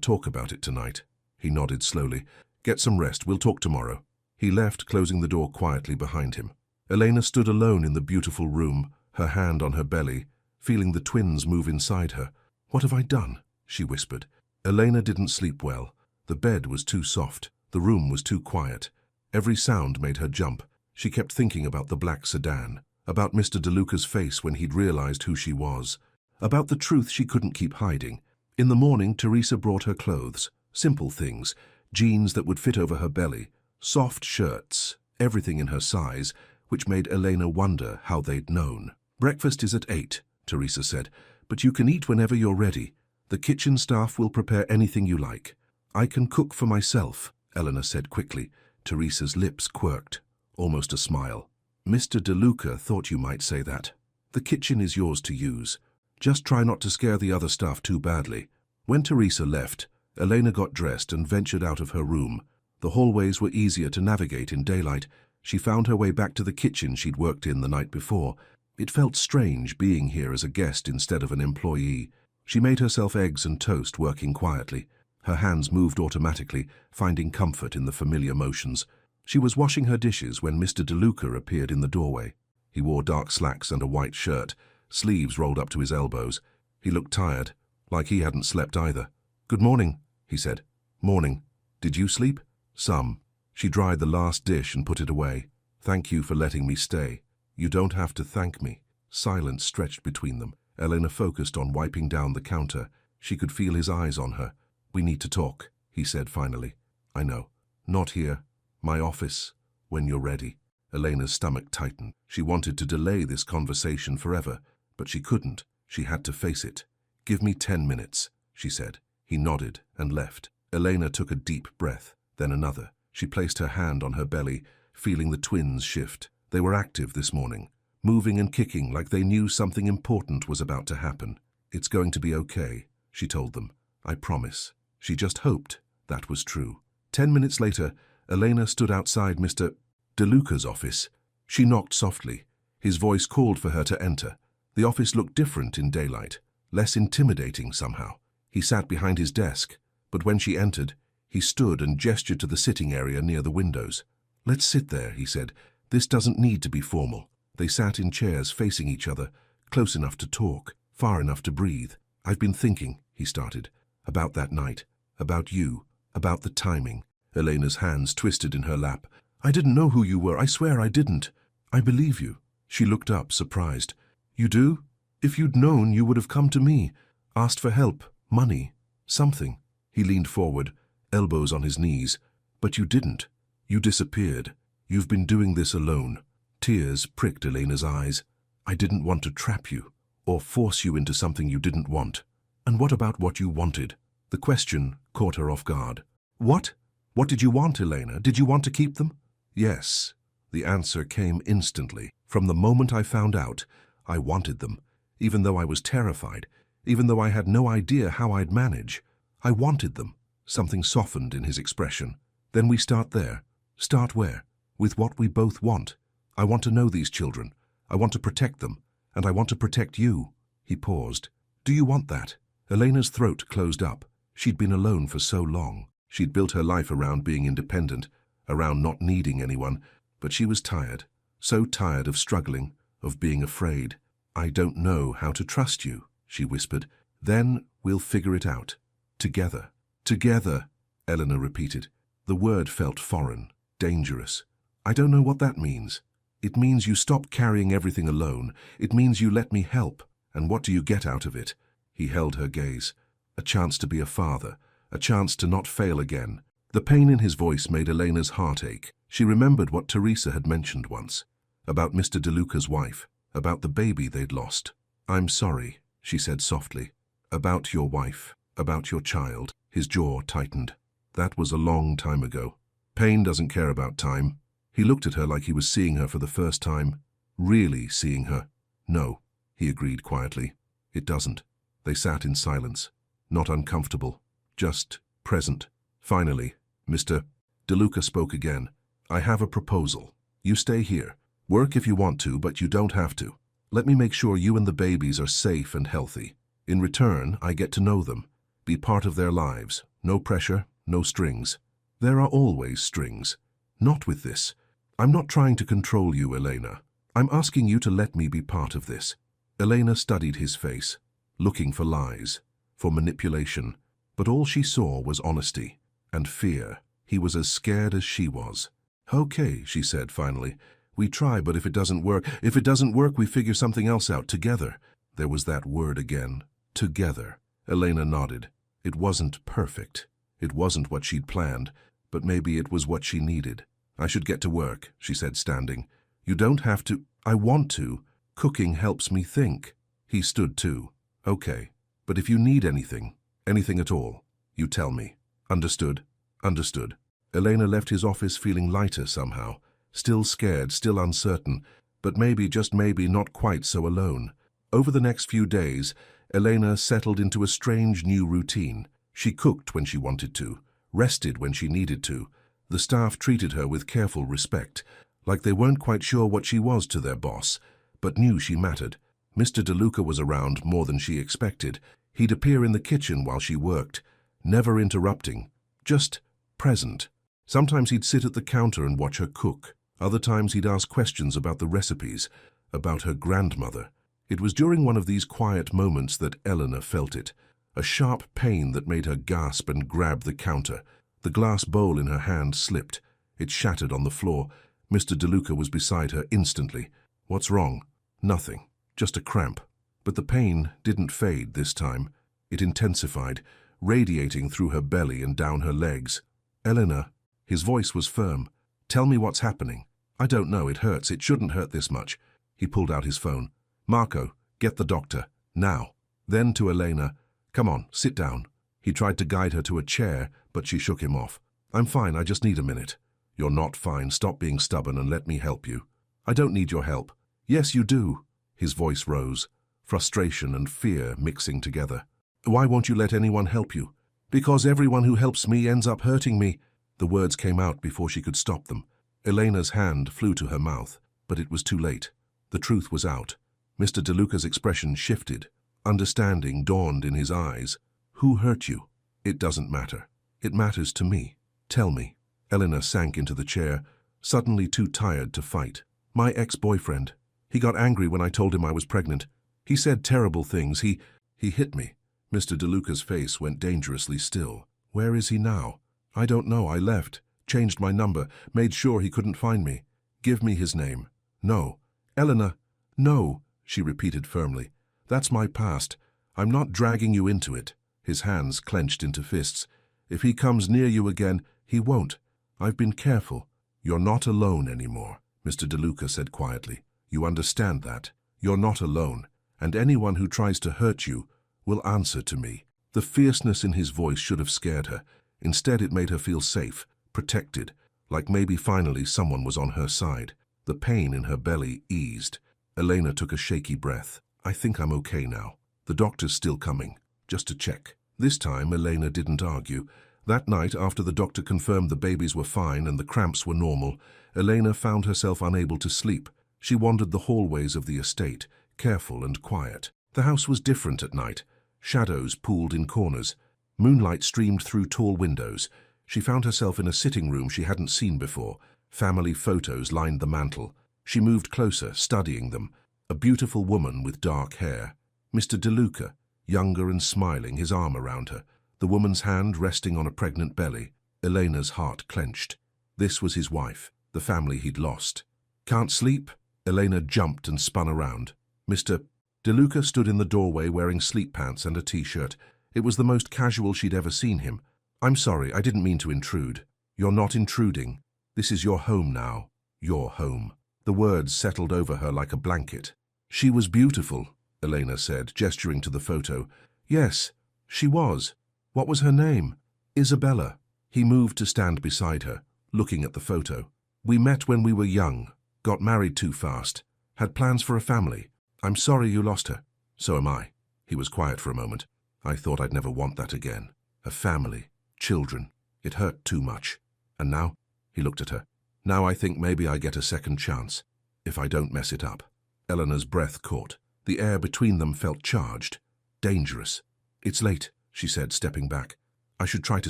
talk about it tonight." He nodded slowly. "Get some rest, we'll talk tomorrow." He left, closing the door quietly behind him. Elena stood alone in the beautiful room, her hand on her belly, feeling the twins move inside her. "What have I done?" she whispered. Elena didn't sleep well. The bed was too soft. The room was too quiet. Every sound made her jump. She kept thinking about the black sedan, about Mr. DeLuca's face when he'd realized who she was, about the truth she couldn't keep hiding. In the morning, Teresa brought her clothes, simple things, jeans that would fit over her belly, soft shirts, everything in her size, which made Elena wonder how they'd known. "Breakfast is at 8, Teresa said, "but you can eat whenever you're ready. The kitchen staff will prepare anything you like." "I can cook for myself," Elena said quickly. Teresa's lips quirked, almost a smile. "Mr. DeLuca thought you might say that. The kitchen is yours to use. Just try not to scare the other staff too badly." When Teresa left, Elena got dressed and ventured out of her room. The hallways were easier to navigate in daylight. She found her way back to the kitchen she'd worked in the night before. It felt strange being here as a guest instead of an employee. She made herself eggs and toast, working quietly. Her hands moved automatically, finding comfort in the familiar motions. She was washing her dishes when Mr. DeLuca appeared in the doorway. He wore dark slacks and a white shirt, sleeves rolled up to his elbows. He looked tired, like he hadn't slept either. "Good morning," he said. "Morning. Did you sleep?" "Some." She dried the last dish and put it away. "Thank you for letting me stay." "You don't have to thank me." Silence stretched between them. Elena focused on wiping down the counter. She could feel his eyes on her. "We need to talk," he said finally. "I know. Not here. My office. When you're ready." Elena's stomach tightened. She wanted to delay this conversation forever, but she couldn't. She had to face it. "Give me 10 minutes, she said. He nodded and left. Elena took a deep breath, then another. She placed her hand on her belly, feeling the twins shift. They were active this morning, moving and kicking like they knew something important was about to happen. "It's going to be okay," she told them. "I promise." She just hoped that was true. 10 minutes later, Elena stood outside Mr. DeLuca's office. She knocked softly. His voice called for her to enter. The office looked different in daylight, less intimidating somehow. He sat behind his desk, but when she entered, he stood and gestured to the sitting area near the windows. "Let's sit there," he said. "This doesn't need to be formal." They sat in chairs facing each other, close enough to talk, far enough to breathe. "I've been thinking," he started, "about that night, about you, about the timing." Elena's hands twisted in her lap. "I didn't know who you were. I swear I didn't." "I believe you." She looked up, surprised. "You do? If you'd known, you would have come to me, asked for help, money, something." He leaned forward, elbows on his knees. "But you didn't. You disappeared. You've been doing this alone." Tears pricked Elena's eyes. "I didn't want to trap you, or force you into something you didn't want." "And what about what you wanted?" The question caught her off guard. "What? What did you want, Elena? Did you want to keep them?" "Yes." The answer came instantly. "From the moment I found out, I wanted them, even though I was terrified. even though I had no idea how I'd manage. I wanted them. Something softened in his expression. Then we start there. Start where? With what we both want. I want to know these children. I want to protect them. And I want to protect you. He paused. Do you want that? Elena's throat closed up. She'd been alone for so long. She'd built her life around being independent, around not needing anyone, but she was tired. So tired of struggling, of being afraid. I don't know how to trust you, she whispered. Then we'll figure it out. Together. Together, Eleanor repeated. The word felt foreign, dangerous. I don't know what that means. It means you stop carrying everything alone. It means you let me help. And what do you get out of it? He held her gaze. A chance to be a father. A chance to not fail again. The pain in his voice made Elena's heart ache. She remembered what Teresa had mentioned once. About Mr. DeLuca's wife. About the baby they'd lost. I'm sorry, she said softly. About your wife. About your child. His jaw tightened. That was a long time ago. Pain doesn't care about time. He looked at her like he was seeing her for the first time. Really seeing her. No, he agreed quietly. It doesn't. They sat in silence. Not uncomfortable. Just present. Finally, Mr. DeLuca spoke again. I have a proposal. You stay here. Work if you want to, but you don't have to. Let me make sure you and the babies are safe and healthy. In return, I get to know them. Be part of their lives. No pressure, no strings. There are always strings. Not with this. I'm not trying to control you, Elena. I'm asking you to let me be part of this. Elena studied his face, looking for lies, for manipulation. But all she saw was honesty and fear. He was as scared as she was. Okay, she said finally. We try, but if it doesn't work, we figure something else out together. There was that word again. Together. Elena nodded. It wasn't perfect. It wasn't what she'd planned, but maybe it was what she needed. I should get to work, she said, standing. You don't have to. I want to. Cooking helps me think. He stood too. Okay, but if you need anything at all, you tell me. Understood? Understood. Elena left his office feeling lighter somehow. Still scared, still uncertain, but maybe, just maybe, not quite so alone. Over the next few days, Elena settled into a strange new routine. She cooked when she wanted to, rested when she needed to. The staff treated her with careful respect, like they weren't quite sure what she was to their boss, but knew she mattered. Mr. DeLuca was around more than she expected. He'd appear in the kitchen while she worked, never interrupting, just present. Sometimes he'd sit at the counter and watch her cook. Other times he'd ask questions about the recipes, about her grandmother. It was during one of these quiet moments that Eleanor felt it, a sharp pain that made her gasp and grab the counter. The glass bowl in her hand slipped. It shattered on the floor. Mr. DeLuca was beside her instantly. What's wrong? Nothing. Just a cramp. But the pain didn't fade this time. It intensified, radiating through her belly and down her legs. Eleanor, his voice was firm. Tell me what's happening. I don't know, it hurts. It shouldn't hurt this much. He pulled out his phone. Marco, get the doctor. Now. Then to Elena. Come on, sit down. He tried to guide her to a chair, but she shook him off. I'm fine, I just need a minute. You're not fine. Stop being stubborn and let me help you. I don't need your help. Yes, you do. His voice rose, frustration and fear mixing together. Why won't you let anyone help you? Because everyone who helps me ends up hurting me. The words came out before she could stop them. Elena's hand flew to her mouth, but it was too late. The truth was out. Mr. DeLuca's expression shifted. Understanding dawned in his eyes. Who hurt you? It doesn't matter. It matters to me. Tell me. Eleanor sank into the chair, suddenly too tired to fight. My ex-boyfriend. He got angry when I told him I was pregnant. He said terrible things. He hit me. Mr. DeLuca's face went dangerously still. Where is he now? I don't know. I left, changed my number, made sure he couldn't find me. Give me his name. No. Eleanor. No, she repeated firmly. That's my past. I'm not dragging you into it. His hands clenched into fists. If he comes near you again, he won't. I've been careful. You're not alone anymore, Mr. DeLuca said quietly. You understand that. You're not alone, and anyone who tries to hurt you will answer to me. The fierceness in his voice should have scared her. Instead, it made her feel safe, protected, like maybe finally someone was on her side. The pain in her belly eased. Elena took a shaky breath. I think I'm okay now. The doctor's still coming, just to check. This time, Elena didn't argue. That night, after the doctor confirmed the babies were fine and the cramps were normal, Elena found herself unable to sleep. She wandered the hallways of the estate, careful and quiet. The house was different at night. Shadows pooled in corners. Moonlight streamed through tall windows. She found herself in a sitting room she hadn't seen before. Family photos lined the mantel. She moved closer, studying them. A beautiful woman with dark hair. Mr. DeLuca, younger and smiling, his arm around her. The woman's hand resting on a pregnant belly. Elena's heart clenched. This was his wife, the family he'd lost. Can't sleep? Elena jumped and spun around. Mr. DeLuca stood in the doorway wearing sleep pants and a t-shirt. It was the most casual she'd ever seen him. I'm sorry, I didn't mean to intrude. You're not intruding. This is your home now. Your home. The words settled over her like a blanket. She was beautiful, Elena said, gesturing to the photo. Yes, she was. What was her name? Isabella. He moved to stand beside her, looking at the photo. We met when we were young, got married too fast, had plans for a family. I'm sorry you lost her. So am I. He was quiet for a moment. I thought I'd never want that again. A family, children. It hurt too much. And now? He looked at her. Now I think maybe I get a second chance, if I don't mess it up. Eleanor's breath caught. The air between them felt charged. Dangerous. It's late, she said, stepping back. I should try to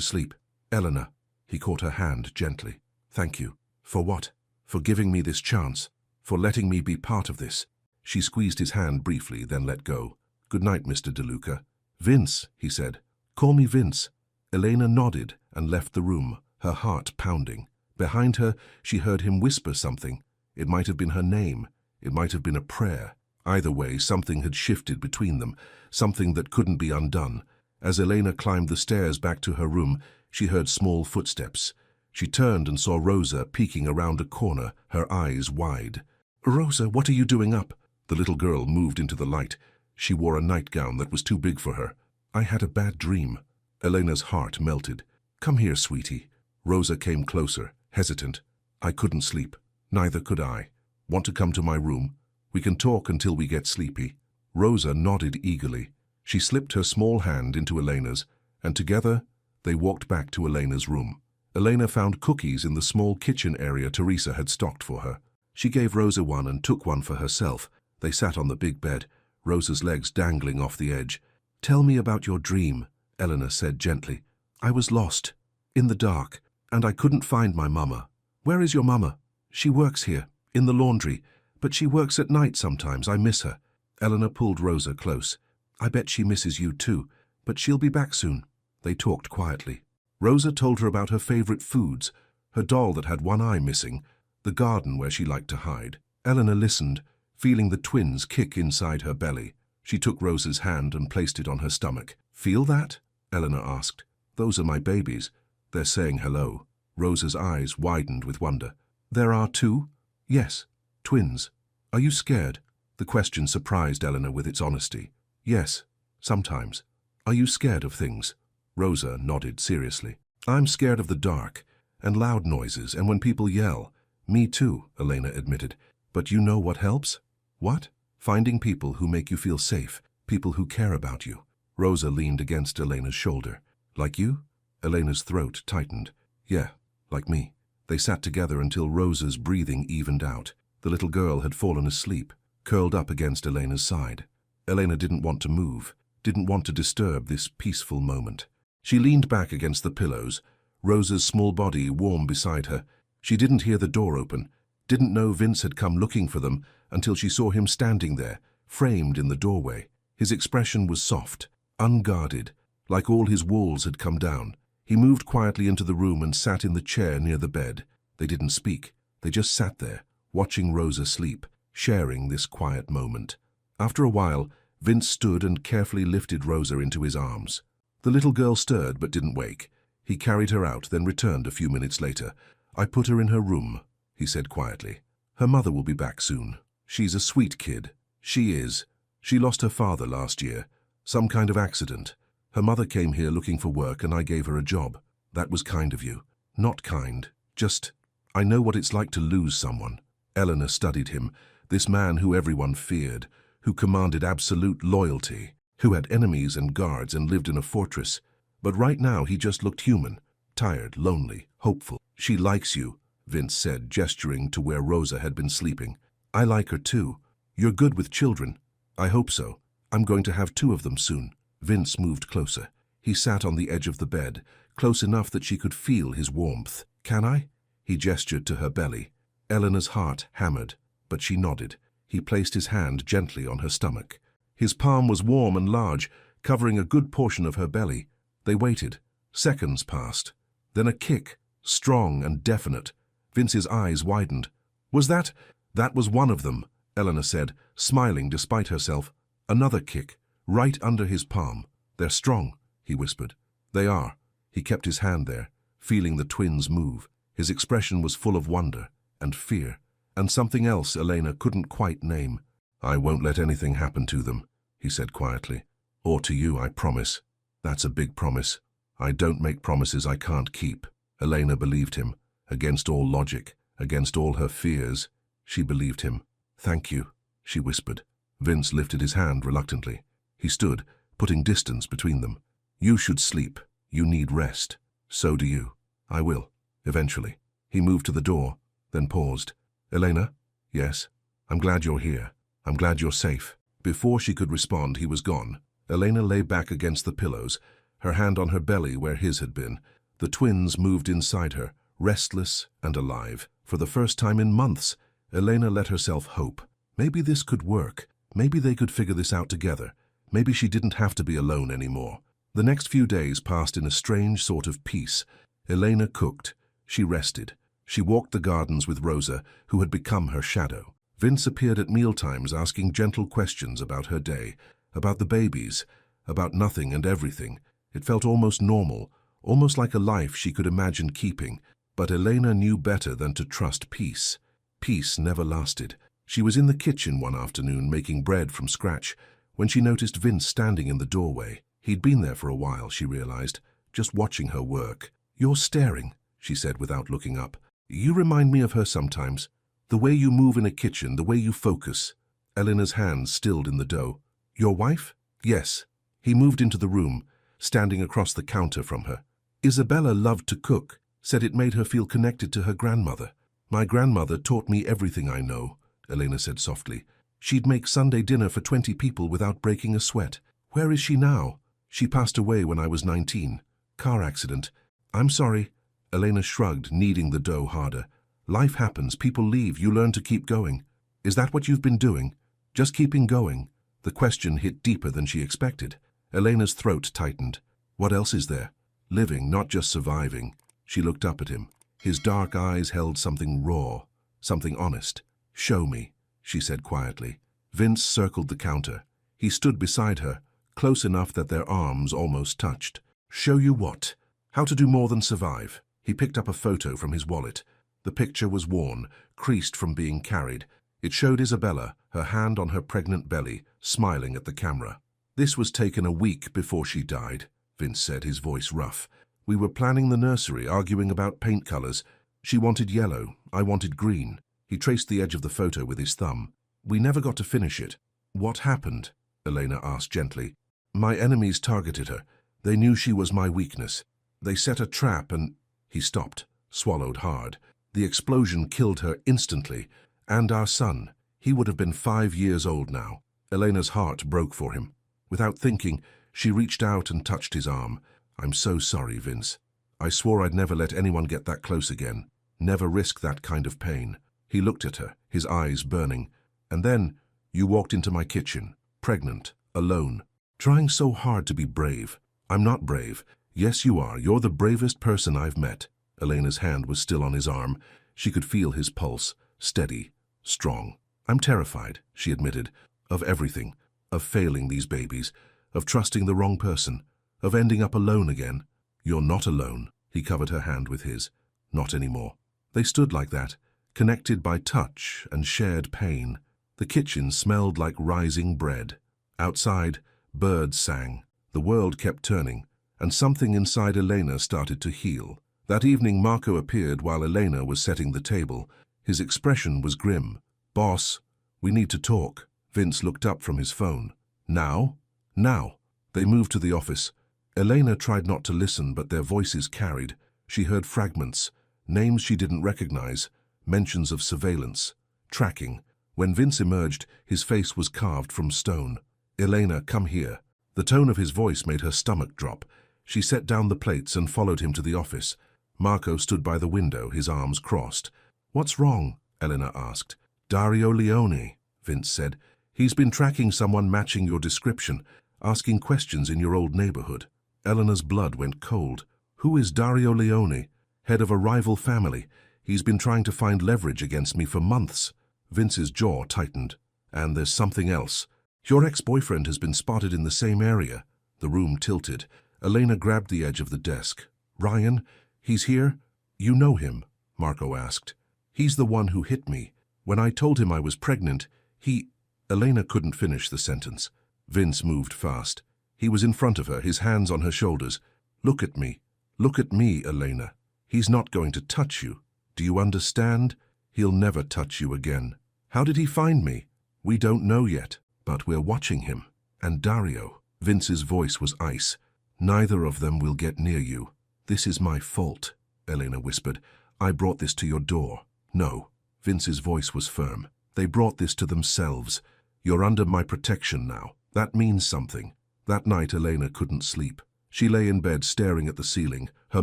sleep. Eleanor. He caught her hand gently. Thank you. For what? For giving me this chance. For letting me be part of this. She squeezed his hand briefly, then let go. Good night, Mr. DeLuca. Vince, he said. Call me Vince. Elena nodded and left the room, her heart pounding. Behind her, she heard him whisper something. It might have been her name. It might have been a prayer. Either way, something had shifted between them, something that couldn't be undone. As Elena climbed the stairs back to her room, she heard small footsteps. She turned and saw Rosa peeking around a corner, her eyes wide. Rosa, what are you doing up? The little girl moved into the light. She wore a nightgown that was too big for her. I had a bad dream. Elena's heart melted. Come here, sweetie. Rosa came closer, hesitant. I couldn't sleep. Neither could I. Want to come to my room? We can talk until we get sleepy. Rosa nodded eagerly. She slipped her small hand into Elena's, and together they walked back to Elena's room. Elena found cookies in the small kitchen area Teresa had stocked for her. She gave Rosa one and took one for herself. They sat on the big bed, Rosa's legs dangling off the edge. Tell me about your dream, Elena said gently. I was lost, in the dark, and I couldn't find my mama. Where is your mama? She works here, in the laundry, but she works at night sometimes. I miss her. Elena pulled Rosa close. I bet she misses you too, but she'll be back soon. They talked quietly. Rosa told her about her favorite foods, her doll that had one eye missing, the garden where she liked to hide. Elena listened, feeling the twins kick inside her belly. She took Rosa's hand and placed it on her stomach. Feel that? Elena asked. Those are my babies. They're saying hello. Rosa's eyes widened with wonder. There are two? Yes, twins. Are you scared? The question surprised Elena with its honesty. Yes, sometimes. Are you scared of things? Rosa nodded seriously. I'm scared of the dark, and loud noises, and when people yell. Me too, Elena admitted. But you know what helps? What? Finding people who make you feel safe, people who care about you. Rosa leaned against Elena's shoulder. Like you? Elena's throat tightened. Yeah, like me. They sat together until Rosa's breathing evened out. The little girl had fallen asleep, curled up against Elena's side. Elena didn't want to move, didn't want to disturb this peaceful moment. She leaned back against the pillows, Rosa's small body warm beside her. She didn't hear the door open, didn't know Vince had come looking for them until she saw him standing there, framed in the doorway. His expression was soft, unguarded, like all his walls had come down. He moved quietly into the room and sat in the chair near the bed. They didn't speak. They just sat there, watching Rosa sleep, sharing this quiet moment. After a while, Vince stood and carefully lifted Rosa into his arms. The little girl stirred but didn't wake. He carried her out, then returned a few minutes later. I put her in her room, he said quietly. Her mother will be back soon. She's a sweet kid. She is. She lost her father last year. Some kind of accident. Her mother came here looking for work and I gave her a job. That was kind of you. Not kind. Just, I know what it's like to lose someone. Eleanor studied him, this man who everyone feared, who commanded absolute loyalty. who had enemies and guards and lived in a fortress. But right now he just looked human, tired, lonely, hopeful. "She likes you," Vince said, gesturing to where Rosa had been sleeping. "I like her too. You're good with children." "I hope so. I'm going to have 2 of them soon." Vince moved closer. He sat on the edge of the bed, close enough that she could feel his warmth. "Can I?" He gestured to her belly. Eleanor's heart hammered, but she nodded. He placed his hand gently on her stomach. His palm was warm and large, covering a good portion of her belly. They waited. Seconds passed. Then a kick, strong and definite. Vince's eyes widened. "Was that?" "That was one of them," Eleanor said, smiling despite herself. Another kick, right under his palm. "They're strong," he whispered. "They are." He kept his hand there, feeling the twins move. His expression was full of wonder and fear, and something else Elena couldn't quite name. "I won't let anything happen to them," he said quietly. "Or to you, I promise." "That's a big promise." "I don't make promises I can't keep." Elena believed him, against all logic, against all her fears. She believed him. "Thank you," she whispered. Vince lifted his hand reluctantly. He stood, putting distance between them. "You should sleep. You need rest. So do you." "I will, eventually." He moved to the door, then paused. "Elena?" "Yes." "I'm glad you're here. I'm glad you're safe." Before she could respond, he was gone. Elena lay back against the pillows, her hand on her belly where his had been. The twins moved inside her, restless and alive. For the first time in months, Elena let herself hope. Maybe this could work. Maybe they could figure this out together. Maybe she didn't have to be alone anymore. The next few days passed in a strange sort of peace. Elena cooked. She rested. She walked the gardens with Rosa, who had become her shadow. Vince appeared at mealtimes asking gentle questions about her day, about the babies, about nothing and everything. It felt almost normal, almost like a life she could imagine keeping. But Elena knew better than to trust peace. Peace never lasted. She was in the kitchen one afternoon making bread from scratch when she noticed Vince standing in the doorway. He'd been there for a while, she realized, just watching her work. "You're staring," she said without looking up. "You remind me of her sometimes. The way you move in a kitchen, the way you focus." Eleanor's hands stilled in the dough. "Your wife?" "Yes." He moved into the room, standing across the counter from her. "Isabella loved to cook, said it made her feel connected to her grandmother." "My grandmother taught me everything I know," Elena said softly. "She'd make Sunday dinner for 20 people without breaking a sweat." "Where is she now?" "She passed away when I was 19. Car accident." "I'm sorry." Elena shrugged, kneading the dough harder. "Life happens, people leave, you learn to keep going." "Is that what you've been doing? Just keeping going?" The question hit deeper than she expected. Elena's throat tightened. "What else is there?" "Living, not just surviving." She looked up at him. His dark eyes held something raw, something honest. "Show me," she said quietly. Vince circled the counter. He stood beside her, close enough that their arms almost touched. "Show you what?" "How to do more than survive." He picked up a photo from his wallet. The picture was worn, creased from being carried. It showed Isabella, her hand on her pregnant belly, smiling at the camera. "This was taken a week before she died," Vince said, his voice rough. "We were planning the nursery, arguing about paint colors. She wanted yellow, I wanted green." He traced the edge of the photo with his thumb. "We never got to finish it." "What happened?" Elena asked gently. "My enemies targeted her. They knew she was my weakness. They set a trap and—" He stopped, swallowed hard. "The explosion killed her instantly, and our son. He would have been 5 years old now." Elena's heart broke for him. Without thinking, she reached out and touched his arm. "I'm so sorry, Vince. I swore I'd never let anyone get that close again. Never risk that kind of pain." He looked at her, his eyes burning. "And then, you walked into my kitchen, pregnant, alone, trying so hard to be brave." "I'm not brave." "Yes, you are. You're the bravest person I've met." Elena's hand was still on his arm. She could feel his pulse, steady, strong. "I'm terrified," she admitted, "of everything, of failing these babies, of trusting the wrong person, of ending up alone again." "You're not alone." He covered her hand with his. "Not anymore." They stood like that, connected by touch and shared pain. The kitchen smelled like rising bread. Outside, birds sang. The world kept turning, and something inside Elena started to heal. That evening Marco appeared while Elena was setting the table. His expression was grim. "Boss, we need to talk." Vince looked up from his phone. "Now?" Now. They moved to the office. Elena tried not to listen, but their voices carried. She heard fragments, names she didn't recognize, mentions of surveillance, tracking. When Vince emerged, his face was carved from stone. "Elena, come here." The tone of his voice made her stomach drop. She set down the plates and followed him to the office. Marco stood by the window, his arms crossed. "What's wrong?" Elena asked. "Dario Leone," Vince said. "He's been tracking someone matching your description, asking questions in your old neighborhood." Elena's blood went cold. "Who is Dario Leone? Head of a rival family. He's been trying to find leverage against me for months." Vince's jaw tightened. "And there's something else. Your ex-boyfriend has been spotted in the same area." The room tilted. Elena grabbed the edge of the desk. "Ryan? He's here?" "You know him?" Marco asked. "He's the one who hit me. When I told him I was pregnant, he—" Elena couldn't finish the sentence. Vince moved fast. He was in front of her, his hands on her shoulders. "Look at me. Look at me, Elena. He's not going to touch you. Do you understand? He'll never touch you again." "How did he find me?" "We don't know yet, but we're watching him. And Dario." Vince's voice was ice. "Neither of them will get near you." "This is my fault," Elena whispered. "I brought this to your door." "No." Vince's voice was firm. "They brought this to themselves. You're under my protection now. That means something." That night Elena couldn't sleep. She lay in bed staring at the ceiling, her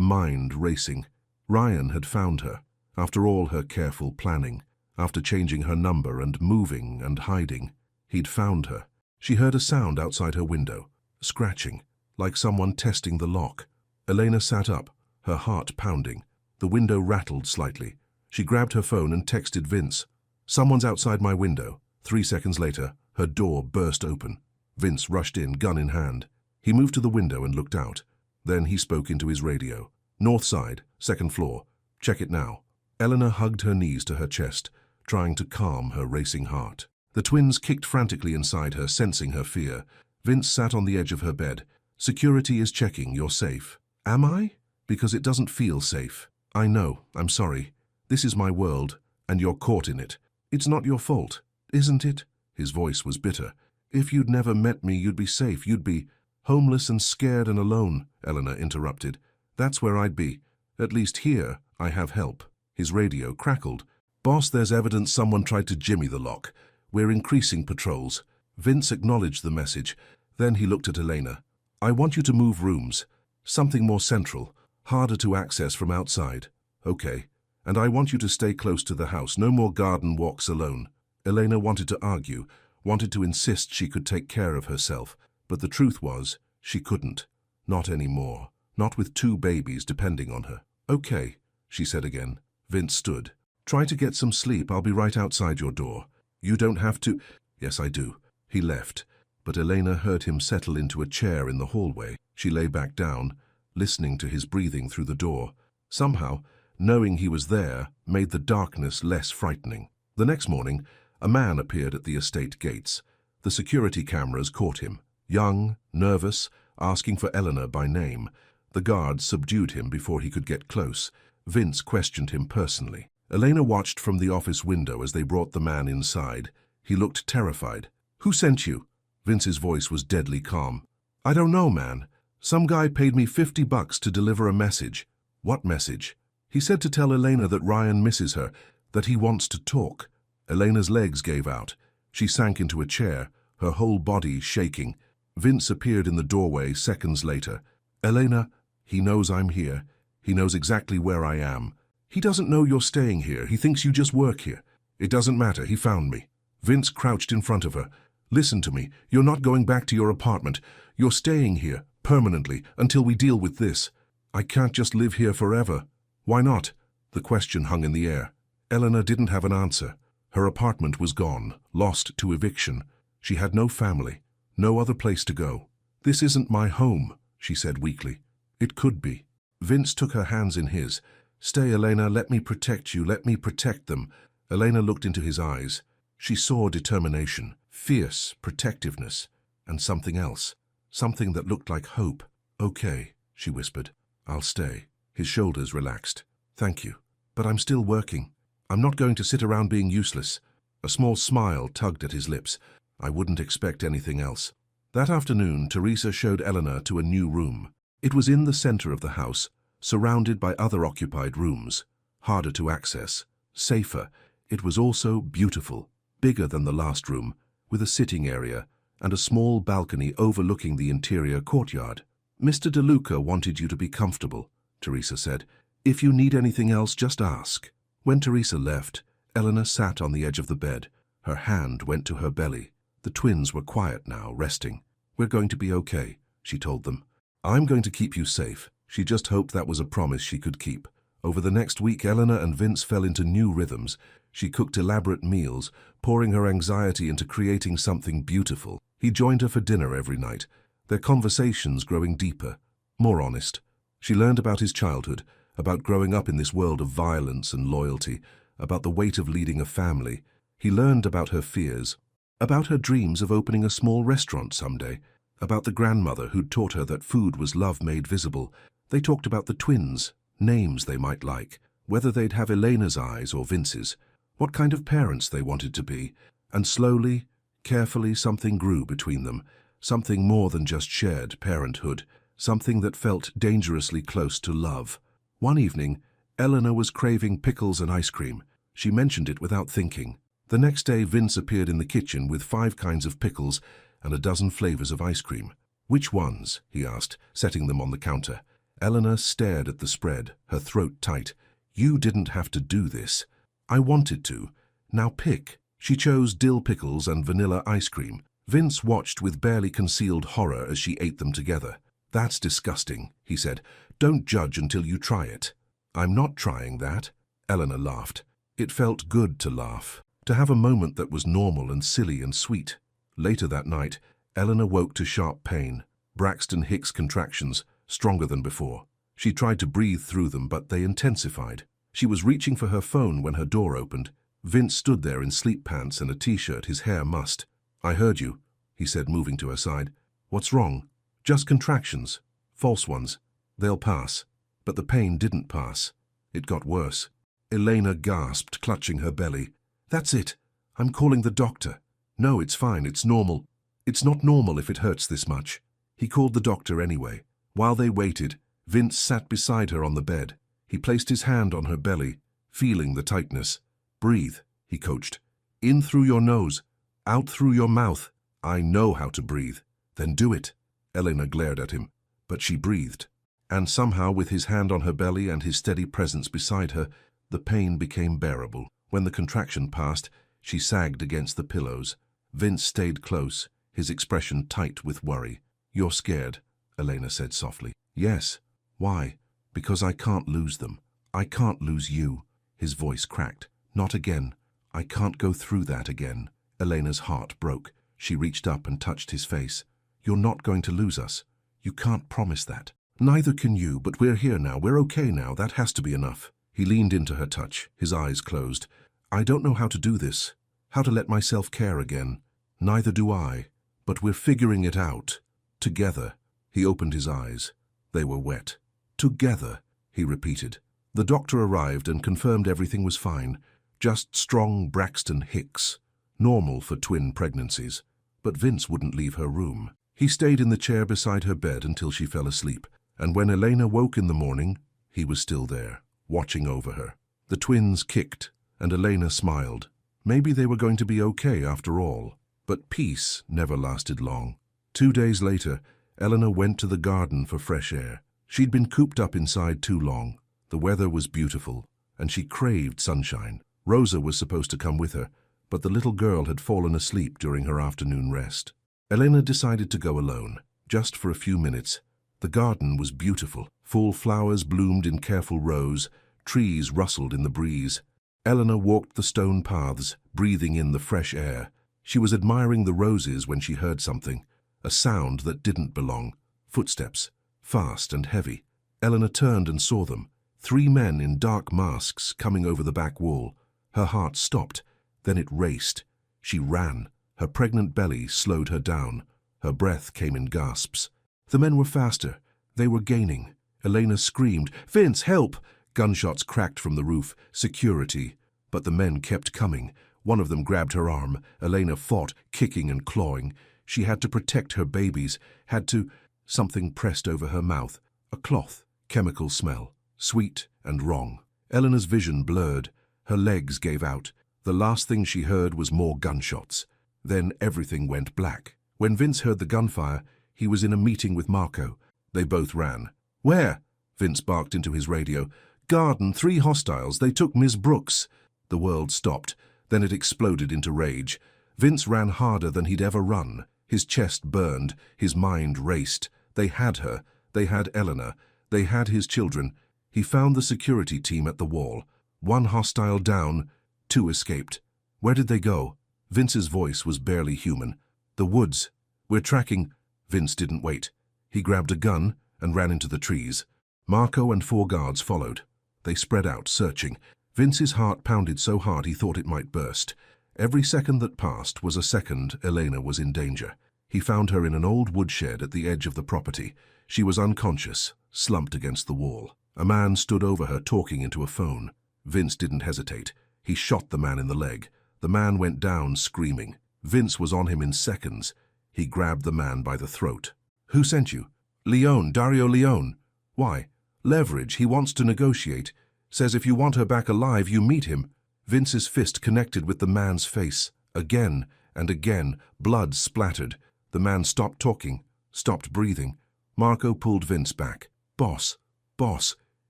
mind racing. Ryan had found her, after all her careful planning, after changing her number and moving and hiding. He'd found her. She heard a sound outside her window, scratching, like someone testing the lock. Elena sat up, her heart pounding. The window rattled slightly. She grabbed her phone and texted Vince. "Someone's outside my window." 3 seconds later, her door burst open. Vince rushed in, gun in hand. He moved to the window and looked out. Then he spoke into his radio. "North side, 2nd floor. Check it now." Eleanor hugged her knees to her chest, trying to calm her racing heart. The twins kicked frantically inside her, sensing her fear. Vince sat on the edge of her bed. "Security is checking, you're safe." "Am I?" "Because it doesn't feel safe." "I know, I'm sorry. This is my world, and you're caught in it. It's not your fault, isn't it?" His voice was bitter. "If you'd never met me, you'd be safe. You'd be homeless and scared and alone," Eleanor interrupted. "That's where I'd be. At least here, I have help." His radio crackled. "Boss, there's evidence someone tried to jimmy the lock. We're increasing patrols." Vince acknowledged the message. Then he looked at Elena. "I want you to move rooms. Something more central, harder to access from outside." "Okay. And I want you to stay close to the house. No more garden walks alone." Elena wanted to argue, wanted to insist she could take care of herself. But the truth was, she couldn't. Not anymore. Not with 2 babies depending on her. "Okay," she said again. Vince stood. "Try to get some sleep. I'll be right outside your door." "You don't have to." "Yes, I do." He left, but Elena heard him settle into a chair in the hallway. She lay back down, listening to his breathing through the door. Somehow, knowing he was there made the darkness less frightening. The next morning, a man appeared at the estate gates. The security cameras caught him. Young, nervous, asking for Eleanor by name. The guards subdued him before he could get close. Vince questioned him personally. Elena watched from the office window as they brought the man inside. He looked terrified. "Who sent you?" Vince's voice was deadly calm. "I don't know, man. Some guy paid me $50 to deliver a message." "What message?" "He said to tell Elena that Ryan misses her, that he wants to talk." Elena's legs gave out. She sank into a chair, her whole body shaking. Vince appeared in the doorway seconds later. "Elena, he knows I'm here. He knows exactly where I am. He doesn't know you're staying here. He thinks you just work here. It doesn't matter. He found me." Vince crouched in front of her. "Listen to me. You're not going back to your apartment. You're staying here, permanently, until we deal with this." "I can't just live here forever." "Why not?" The question hung in the air. Eleanor didn't have an answer. Her apartment was gone, lost to eviction. She had no family, no other place to go. "This isn't my home," she said weakly. "It could be." Vince took her hands in his. "Stay, Elena. Let me protect you. Let me protect them." Elena looked into his eyes. She saw determination, fierce protectiveness, and something else. Something that looked like hope. "Okay," she whispered. "I'll stay." His shoulders relaxed. "Thank you. But I'm still working. I'm not going to sit around being useless." A small smile tugged at his lips. "I wouldn't expect anything else." That afternoon, Teresa showed Eleanor to a new room. It was in the center of the house, surrounded by other occupied rooms. Harder to access, safer. It was also beautiful, bigger than the last room, with a sitting area and a small balcony overlooking the interior courtyard. "Mr. DeLuca wanted you to be comfortable," Teresa said. "If you need anything else, just ask." When Teresa left, Eleanor sat on the edge of the bed. Her hand went to her belly. The twins were quiet now, resting. "We're going to be okay," she told them. "I'm going to keep you safe." She just hoped that was a promise she could keep. Over the next week, Eleanor and Vince fell into new rhythms. She cooked elaborate meals, pouring her anxiety into creating something beautiful. He joined her for dinner every night, their conversations growing deeper, more honest. She learned about his childhood, about growing up in this world of violence and loyalty, about the weight of leading a family. He learned about her fears, about her dreams of opening a small restaurant someday, about the grandmother who'd taught her that food was love made visible. They talked about the twins, names they might like, whether they'd have Elena's eyes or Vince's, what kind of parents they wanted to be, and slowly, carefully, something grew between them, something more than just shared parenthood, something that felt dangerously close to love. One evening, Eleanor was craving pickles and ice cream. She mentioned it without thinking. The next day, Vince appeared in the kitchen with 5 kinds of pickles and a dozen flavors of ice cream. "Which ones?" he asked, setting them on the counter. Eleanor stared at the spread, her throat tight. "You didn't have to do this." "I wanted to. Now pick." She chose dill pickles and vanilla ice cream. Vince watched with barely concealed horror as she ate them together. "That's disgusting," he said. "Don't judge until you try it." "I'm not trying that." Eleanor laughed. It felt good to laugh, to have a moment that was normal and silly and sweet. Later that night, Eleanor woke to sharp pain. Braxton Hicks contractions, stronger than before. She tried to breathe through them, but they intensified. She was reaching for her phone when her door opened. Vince stood there in sleep pants and a t-shirt, his hair mussed. "I heard you," he said, moving to her side. "What's wrong?" "Just contractions. False ones. They'll pass." But the pain didn't pass. It got worse. Elena gasped, clutching her belly. "That's it. I'm calling the doctor." "No, it's fine. It's normal." "It's not normal if it hurts this much." He called the doctor anyway. While they waited, Vince sat beside her on the bed. He placed his hand on her belly, feeling the tightness. "Breathe," he coached. "In through your nose, out through your mouth." "I know how to breathe." "Then do it." Elena glared at him, but she breathed. And somehow, with his hand on her belly and his steady presence beside her, the pain became bearable. When the contraction passed, she sagged against the pillows. Vince stayed close, his expression tight with worry. "You're scared," Elena said softly. "Yes." "Why?" "Because I can't lose them. I can't lose you." His voice cracked. "Not again. I can't go through that again." Elena's heart broke. She reached up and touched his face. "You're not going to lose us. You can't promise that." "Neither can you, but we're here now. We're okay now. That has to be enough." He leaned into her touch, his eyes closed. "I don't know how to do this, how to let myself care again. Neither do I. But we're figuring it out. Together." He opened his eyes. They were wet. "Together," he repeated. The doctor arrived and confirmed everything was fine. Just strong Braxton Hicks. Normal for twin pregnancies. But Vince wouldn't leave her room. He stayed in the chair beside her bed until she fell asleep. And when Elena woke in the morning, he was still there, watching over her. The twins kicked, and Elena smiled. Maybe they were going to be okay after all. But peace never lasted long. 2 days later, Eleanor went to the garden for fresh air. She'd been cooped up inside too long. The weather was beautiful, and she craved sunshine. Rosa was supposed to come with her, but the little girl had fallen asleep during her afternoon rest. Elena decided to go alone, just for a few minutes. The garden was beautiful. Full flowers bloomed in careful rows. Trees rustled in the breeze. Eleanor walked the stone paths, breathing in the fresh air. She was admiring the roses when she heard something, a sound that didn't belong. Footsteps, fast and heavy. Eleanor turned and saw them. 3 men in dark masks coming over the back wall. Her heart stopped. Then it raced. She ran. Her pregnant belly slowed her down. Her breath came in gasps. The men were faster. They were gaining. Elena screamed, "Vince, help!" Gunshots cracked from the roof. Security. But the men kept coming. One of them grabbed her arm. Elena fought, kicking and clawing. She had to protect her babies, had to... Something pressed over her mouth. A cloth, chemical smell, sweet and wrong. Eleanor's vision blurred. Her legs gave out. The last thing she heard was more gunshots. Then everything went black. When Vince heard the gunfire, he was in a meeting with Marco. They both ran. "Where?" Vince barked into his radio. "Garden, 3 hostiles. They took Miss Brooks." The world stopped. Then it exploded into rage. Vince ran harder than he'd ever run. His chest burned. His mind raced. They had her. They had Eleanor. They had his children. He found the security team at the wall. 1 hostile down, 2 escaped. Where did they go? Vince's voice was barely human. "The woods. We're tracking..." Vince didn't wait. He grabbed a gun and ran into the trees. Marco and 4 guards followed. They spread out, searching. Vince's heart pounded so hard he thought it might burst. Every second that passed was a second Elena was in danger. He found her in an old woodshed at the edge of the property. She was unconscious, slumped against the wall. A man stood over her, talking into a phone. Vince didn't hesitate. He shot the man in the leg. The man went down, screaming. Vince was on him in seconds. He grabbed the man by the throat. "Who sent you?" "Leone, Dario Leone." "Why?" "Leverage. He wants to negotiate. Says if you want her back alive, you meet him." Vince's fist connected with the man's face. Again and again, blood splattered. The man stopped talking, stopped breathing. Marco pulled Vince back. Boss,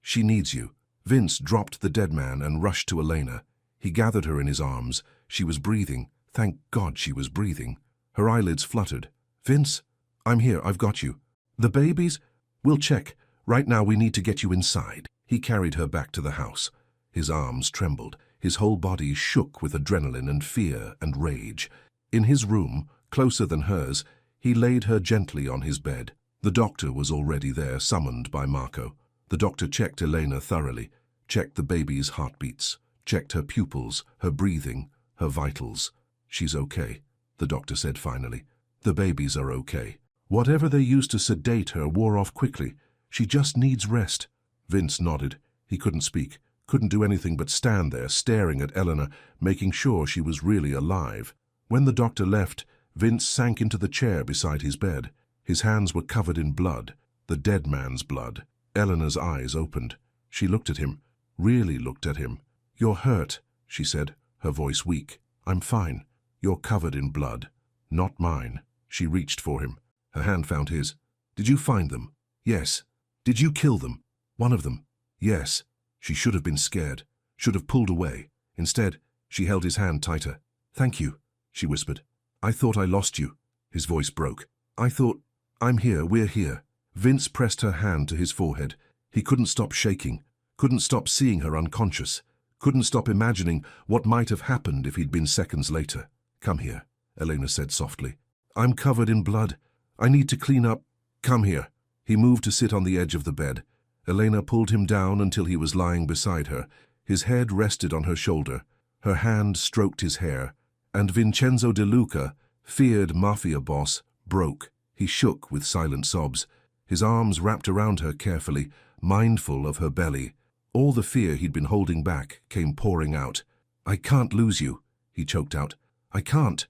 she needs you." Vince dropped the dead man and rushed to Elena. He gathered her in his arms. She was breathing. Thank God she was breathing. Her eyelids fluttered. "Vince, I'm here. I've got you." "The babies?" "We'll check. Right now we need to get you inside." He carried her back to the house. His arms trembled. His whole body shook with adrenaline and fear and rage. In his room, closer than hers, he laid her gently on his bed. The doctor was already there, summoned by Marco. The doctor checked Elena thoroughly, checked the baby's heartbeats, checked her pupils, her breathing, her vitals. "She's okay," the doctor said finally. "The babies are okay. Whatever they used to sedate her wore off quickly. She just needs rest." Vince nodded. He couldn't speak, couldn't do anything but stand there, staring at Eleanor, making sure she was really alive. When the doctor left, Vince sank into the chair beside his bed. His hands were covered in blood, the dead man's blood. Eleanor's eyes opened. She looked at him, really looked at him. "You're hurt," she said, her voice weak. "I'm fine. You're covered in blood. Not mine." She reached for him. Her hand found his. "Did you find them?" "Yes." "Did you kill them?" "One of them." "Yes." She should have been scared, should have pulled away. Instead, she held his hand tighter. "Thank you," she whispered. "I thought I lost you." His voice broke. "I thought... I'm here, we're here." Vince pressed her hand to his forehead. He couldn't stop shaking, couldn't stop seeing her unconscious, couldn't stop imagining what might have happened if he'd been seconds later. "Come here," Elena said softly. "I'm covered in blood. I need to clean up. Come here." He moved to sit on the edge of the bed. Elena pulled him down until he was lying beside her. His head rested on her shoulder. Her hand stroked his hair. And Vincenzo De Luca, feared Mafia boss, broke. He shook with silent sobs. His arms wrapped around her carefully, mindful of her belly. All the fear he'd been holding back came pouring out. "I can't lose you," he choked out. I can't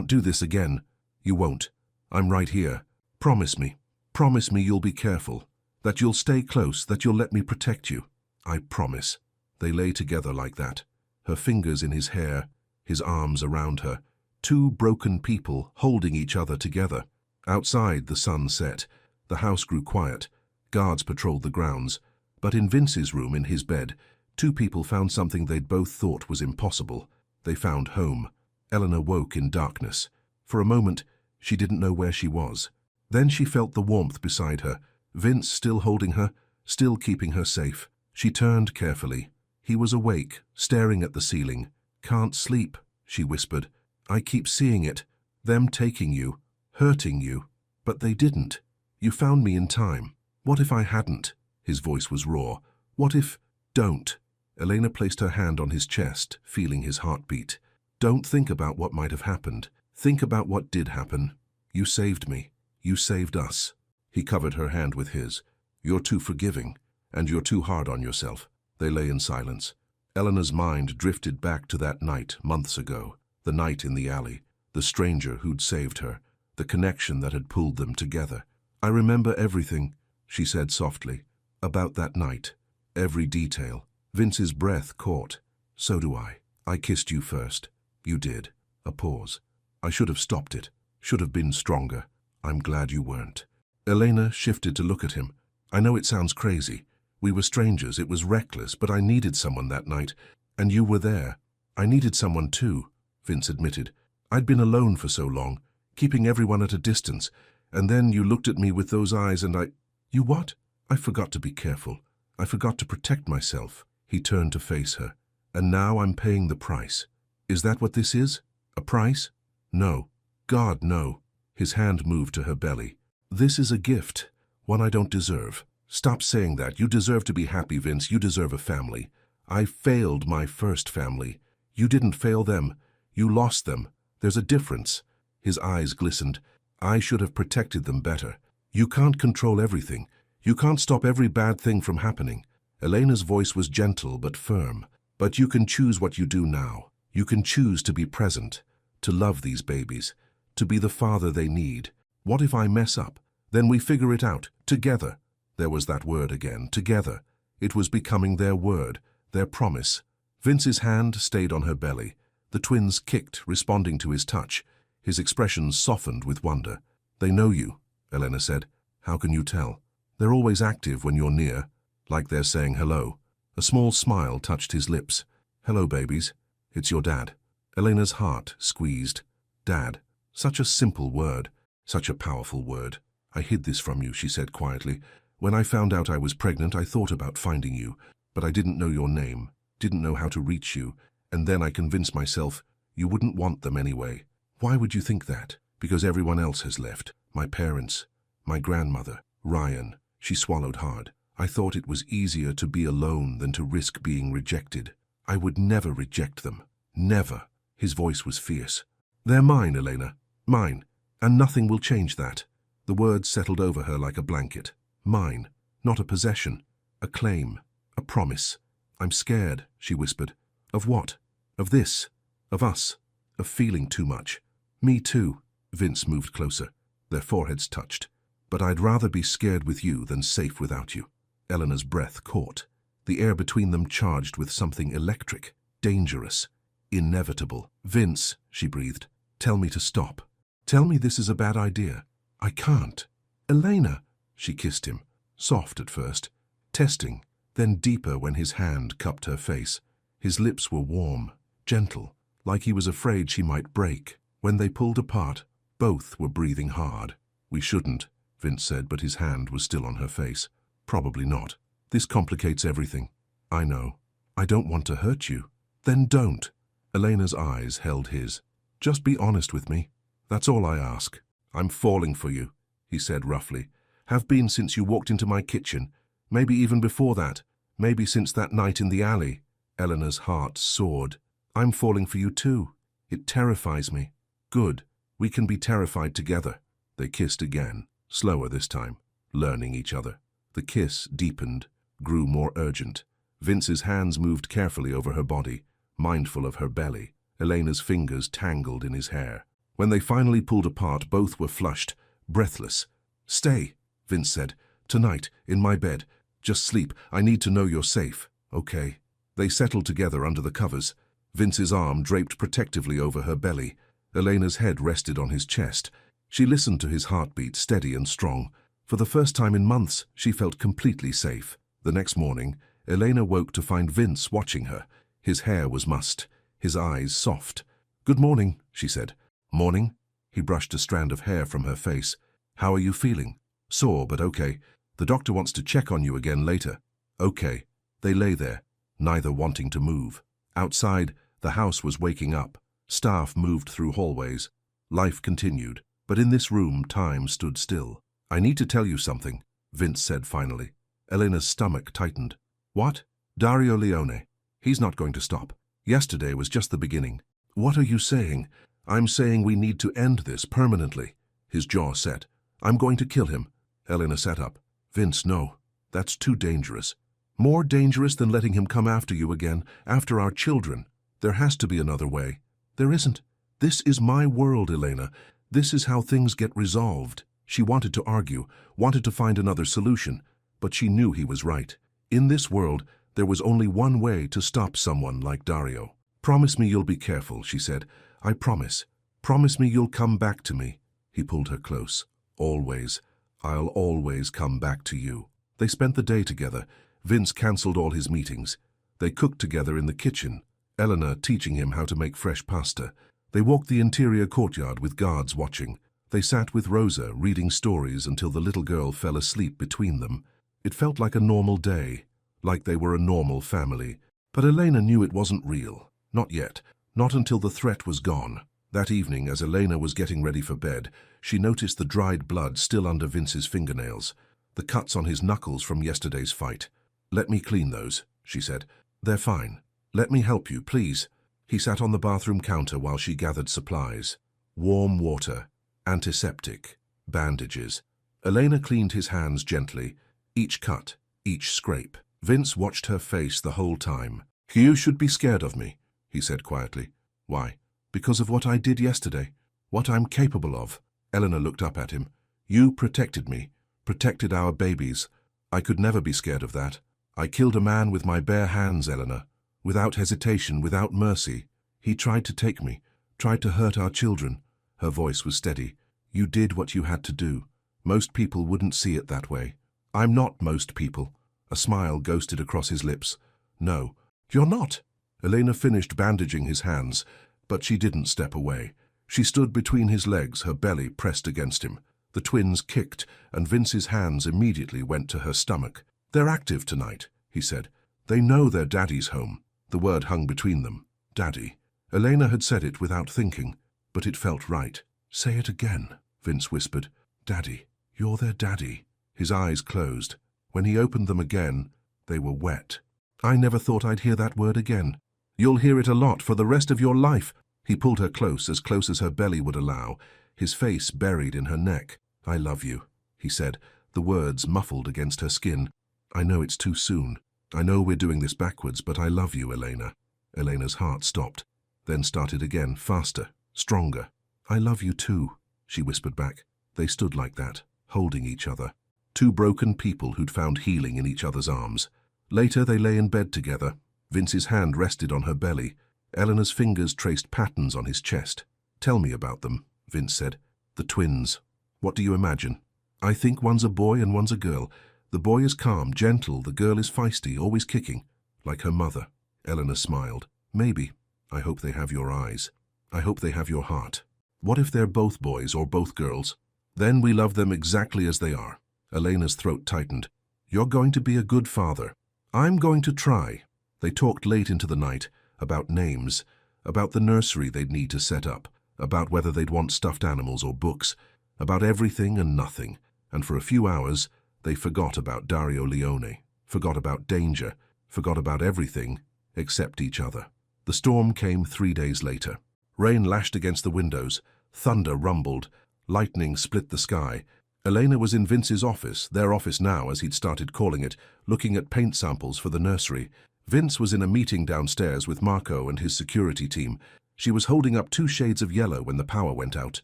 do this again." "You won't. I'm right here. Promise me. Promise me you'll be careful. That you'll stay close, that you'll let me protect you." "I promise." They lay together like that, her fingers in his hair, his arms around her. 2 broken people holding each other together. Outside, the sun set. The house grew quiet. Guards patrolled the grounds. But in Vince's room, in his bed, 2 people found something they'd both thought was impossible. They found home. Eleanor woke in darkness. For a moment, she didn't know where she was. Then she felt the warmth beside her, Vince still holding her, still keeping her safe. She turned carefully. He was awake, staring at the ceiling. "Can't sleep," she whispered. "I keep seeing it. Them taking you, hurting you. But they didn't. You found me in time. What if I hadn't?" His voice was raw. "What if... Don't." Elena placed her hand on his chest, feeling his heartbeat. "Don't think about what might have happened. Think about what did happen. You saved me. You saved us." He covered her hand with his. "You're too forgiving, and you're too hard on yourself." They lay in silence. Eleanor's mind drifted back to that night months ago, the night in the alley, the stranger who'd saved her, the connection that had pulled them together. "I remember everything," she said softly, "about that night. Every detail." Vince's breath caught. "So do I. I kissed you first." "You did." A pause. "I should have stopped it. Should have been stronger. I'm glad you weren't." Elena shifted to look at him. "I know it sounds crazy. We were strangers, it was reckless, but I needed someone that night, and you were there." "I needed someone too," Vince admitted. "I'd been alone for so long, keeping everyone at a distance, and then you looked at me with those eyes and I—" "You what?" "I forgot to be careful. I forgot to protect myself." He turned to face her. "And now I'm paying the price." "Is that what this is? A price?" "No. God, no." His hand moved to her belly. "This is a gift, one I don't deserve." "Stop saying that. You deserve to be happy, Vince. You deserve a family. I failed my first family. You didn't fail them. You lost them. There's a difference." His eyes glistened. "I should have protected them better. You can't control everything. You can't stop every bad thing from happening." Elena's voice was gentle but firm. "But you can choose what you do now. You can choose to be present, to love these babies, to be the father they need. What if I mess up? Then we figure it out, together." There was that word again, together. It was becoming their word, their promise. Vince's hand stayed on her belly. The twins kicked, responding to his touch. His expression softened with wonder. "They know you," Elena said. "How can you tell?" "They're always active when you're near, like they're saying hello." A small smile touched his lips. "Hello, babies. It's your dad." Elena's heart squeezed. Dad. Such a simple word. Such a powerful word. "I hid this from you," she said quietly. "When I found out I was pregnant, I thought about finding you, but I didn't know your name, didn't know how to reach you, and then I convinced myself you wouldn't want them anyway." "Why would you think that?" "Because everyone else has left. My parents, my grandmother, Ryan." She swallowed hard. "I thought it was easier to be alone than to risk being rejected. I would never reject them. Never." His voice was fierce. "They're mine, Elena. Mine. And nothing will change that." The words settled over her like a blanket. Mine. Not a possession. A claim. A promise. "I'm scared," she whispered. "Of what?" "Of this. Of us. Of feeling too much." "Me too." Vince moved closer. Their foreheads touched. "But I'd rather be scared with you than safe without you." Eleanor's breath caught. The air between them charged with something electric, dangerous, inevitable. "Vince," she breathed, "tell me to stop. Tell me this is a bad idea." "I can't." "Elena." She kissed him, soft at first, testing, then deeper when his hand cupped her face. His lips were warm, gentle, like he was afraid she might break. When they pulled apart, both were breathing hard. "We shouldn't," Vince said, but his hand was still on her face. "Probably not. This complicates everything." "I know. I don't want to hurt you." "Then don't." Elena's eyes held his. "Just be honest with me. That's all I ask." "I'm falling for you," he said roughly. "Have been since you walked into my kitchen. Maybe even before that. Maybe since that night in the alley." Eleanor's heart soared. "I'm falling for you too. It terrifies me." "Good. We can be terrified together." They kissed again, slower this time, learning each other. The kiss deepened, grew more urgent. Vince's hands moved carefully over her body, mindful of her belly. Elena's fingers tangled in his hair. When they finally pulled apart, both were flushed, breathless. "Stay," Vince said. "Tonight, in my bed. Just sleep. I need to know you're safe." "Okay." They settled together under the covers. Vince's arm draped protectively over her belly. Elena's head rested on his chest. She listened to his heartbeat, steady and strong. For the first time in months, she felt completely safe. The next morning, Elena woke to find Vince watching her. His hair was mussed, his eyes soft. "Good morning," she said. "Morning?" He brushed a strand of hair from her face. "How are you feeling?" "Sore, but okay. The doctor wants to check on you again later." "Okay." They lay there, neither wanting to move. Outside, the house was waking up. Staff moved through hallways. Life continued, but in this room, time stood still. "I need to tell you something," Vince said finally. Elena's stomach tightened. "What?" "Dario Leone. He's not going to stop. Yesterday was just the beginning." "What are you saying?" "I'm saying we need to end this permanently." His jaw set. "I'm going to kill him." Elena sat up. "Vince, no. That's too dangerous. More dangerous than letting him come after you again, after our children. There has to be another way." "There isn't. This is my world, Elena. This is how things get resolved. She wanted to argue, wanted to find another solution, but she knew he was right. In this world, there was only one way to stop someone like Dario. "Promise me you'll be careful," she said. "I promise. Promise me you'll come back to me." He pulled her close. "Always. I'll always come back to you." They spent the day together. Vince cancelled all his meetings. They cooked together in the kitchen, Eleanor teaching him how to make fresh pasta. They walked the interior courtyard with guards watching. They sat with Rosa, reading stories until the little girl fell asleep between them. It felt like a normal day, like they were a normal family. But Elena knew it wasn't real. Not yet. Not until the threat was gone. That evening, as Elena was getting ready for bed, she noticed the dried blood still under Vince's fingernails, the cuts on his knuckles from yesterday's fight. "Let me clean those," she said. "They're fine. Let me help you, please." He sat on the bathroom counter while she gathered supplies. Warm water, antiseptic, bandages. Elena cleaned his hands gently, each cut, each scrape. Vince watched her face the whole time. "You should be scared of me," he said quietly. "Why?" "Because of what I did yesterday, what I'm capable of." Eleanor looked up at him. "You protected me, protected our babies. I could never be scared of that. I killed a man with my bare hands, Eleanor, without hesitation, without mercy. He tried to take me, tried to hurt our children." Her voice was steady. "You did what you had to do. Most people wouldn't see it that way." "I'm not most people." A smile ghosted across his lips. "No, you're not." Elena finished bandaging his hands, but she didn't step away. She stood between his legs, her belly pressed against him. The twins kicked, and Vince's hands immediately went to her stomach. "They're active tonight," he said. "They know their daddy's home." The word hung between them. Daddy. Elena had said it without thinking, but it felt right. "Say it again," Vince whispered. "Daddy. You're their daddy." His eyes closed. When he opened them again, they were wet. "I never thought I'd hear that word again. You'll hear it a lot for the rest of your life." He pulled her close as her belly would allow, his face buried in her neck. "I love you," he said, the words muffled against her skin. "I know it's too soon. I know we're doing this backwards, but I love you, Elena." Elena's heart stopped, then started again, faster, stronger. "I love you too," she whispered back. They stood like that, holding each other. Two broken people who'd found healing in each other's arms. Later they lay in bed together. Vince's hand rested on her belly. Eleanor's fingers traced patterns on his chest. "Tell me about them," Vince said. "The twins. What do you imagine?" "I think one's a boy and one's a girl. The boy is calm, gentle. The girl is feisty, always kicking, like her mother." Eleanor smiled. "Maybe. I hope they have your eyes. I hope they have your heart." "What if they're both boys or both girls?" "Then we love them exactly as they are." Elena's throat tightened. "You're going to be a good father." "I'm going to try." They talked late into the night, about names, about the nursery they'd need to set up, about whether they'd want stuffed animals or books, about everything and nothing, and for a few hours they forgot about Dario Leone, forgot about danger, forgot about everything except each other. The storm came 3 days later. Rain lashed against the windows, thunder rumbled, lightning split the sky. Elena was in Vince's office, their office now as he'd started calling it, looking at paint samples for the nursery. Vince was in a meeting downstairs with Marco and his security team. She was holding up 2 shades of yellow when the power went out.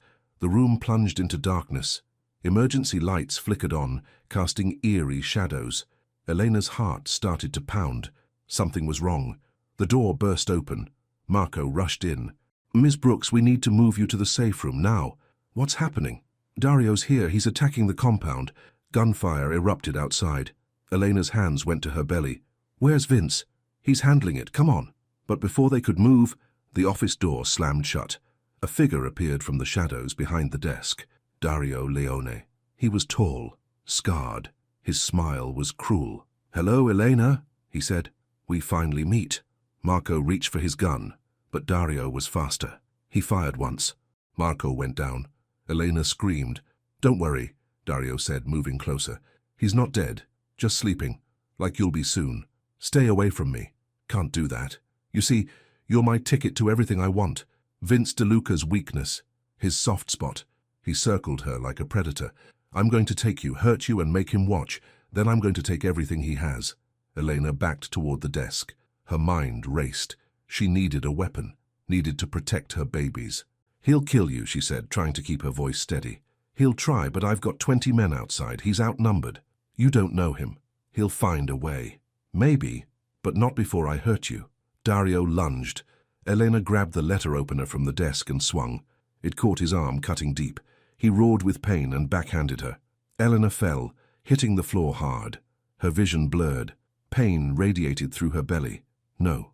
The room plunged into darkness. Emergency lights flickered on, casting eerie shadows. Elena's heart started to pound. Something was wrong. The door burst open. Marco rushed in. "Miss Brooks, we need to move you to the safe room now." "What's happening?" "Dario's here. He's attacking the compound." Gunfire erupted outside. Elena's hands went to her belly. "Where's Vince?" "He's handling it. Come on." But before they could move, the office door slammed shut. A figure appeared from the shadows behind the desk. Dario Leone. He was tall, scarred. His smile was cruel. "Hello, Elena," he said. "We finally meet." Marco reached for his gun, but Dario was faster. He fired once. Marco went down. Elena screamed. "Don't worry," Dario said, moving closer. "He's not dead, just sleeping, like you'll be soon. Stay away from me." "Can't do that. You see, you're my ticket to everything I want." Vince DeLuca's weakness, his soft spot. He circled her like a predator. "I'm going to take you, hurt you, and make him watch. Then I'm going to take everything he has." Elena backed toward the desk. Her mind raced. She needed a weapon, needed to protect her babies. He'll kill you, she said, trying to keep her voice steady. He'll try, but I've got 20 men outside. He's outnumbered. You don't know him. He'll find a way. Maybe, but not before I hurt you. Dario lunged. Elena grabbed the letter opener from the desk and swung. It caught his arm, cutting deep. He roared with pain and backhanded her. Elena fell, hitting the floor hard. Her vision blurred. Pain radiated through her belly. No,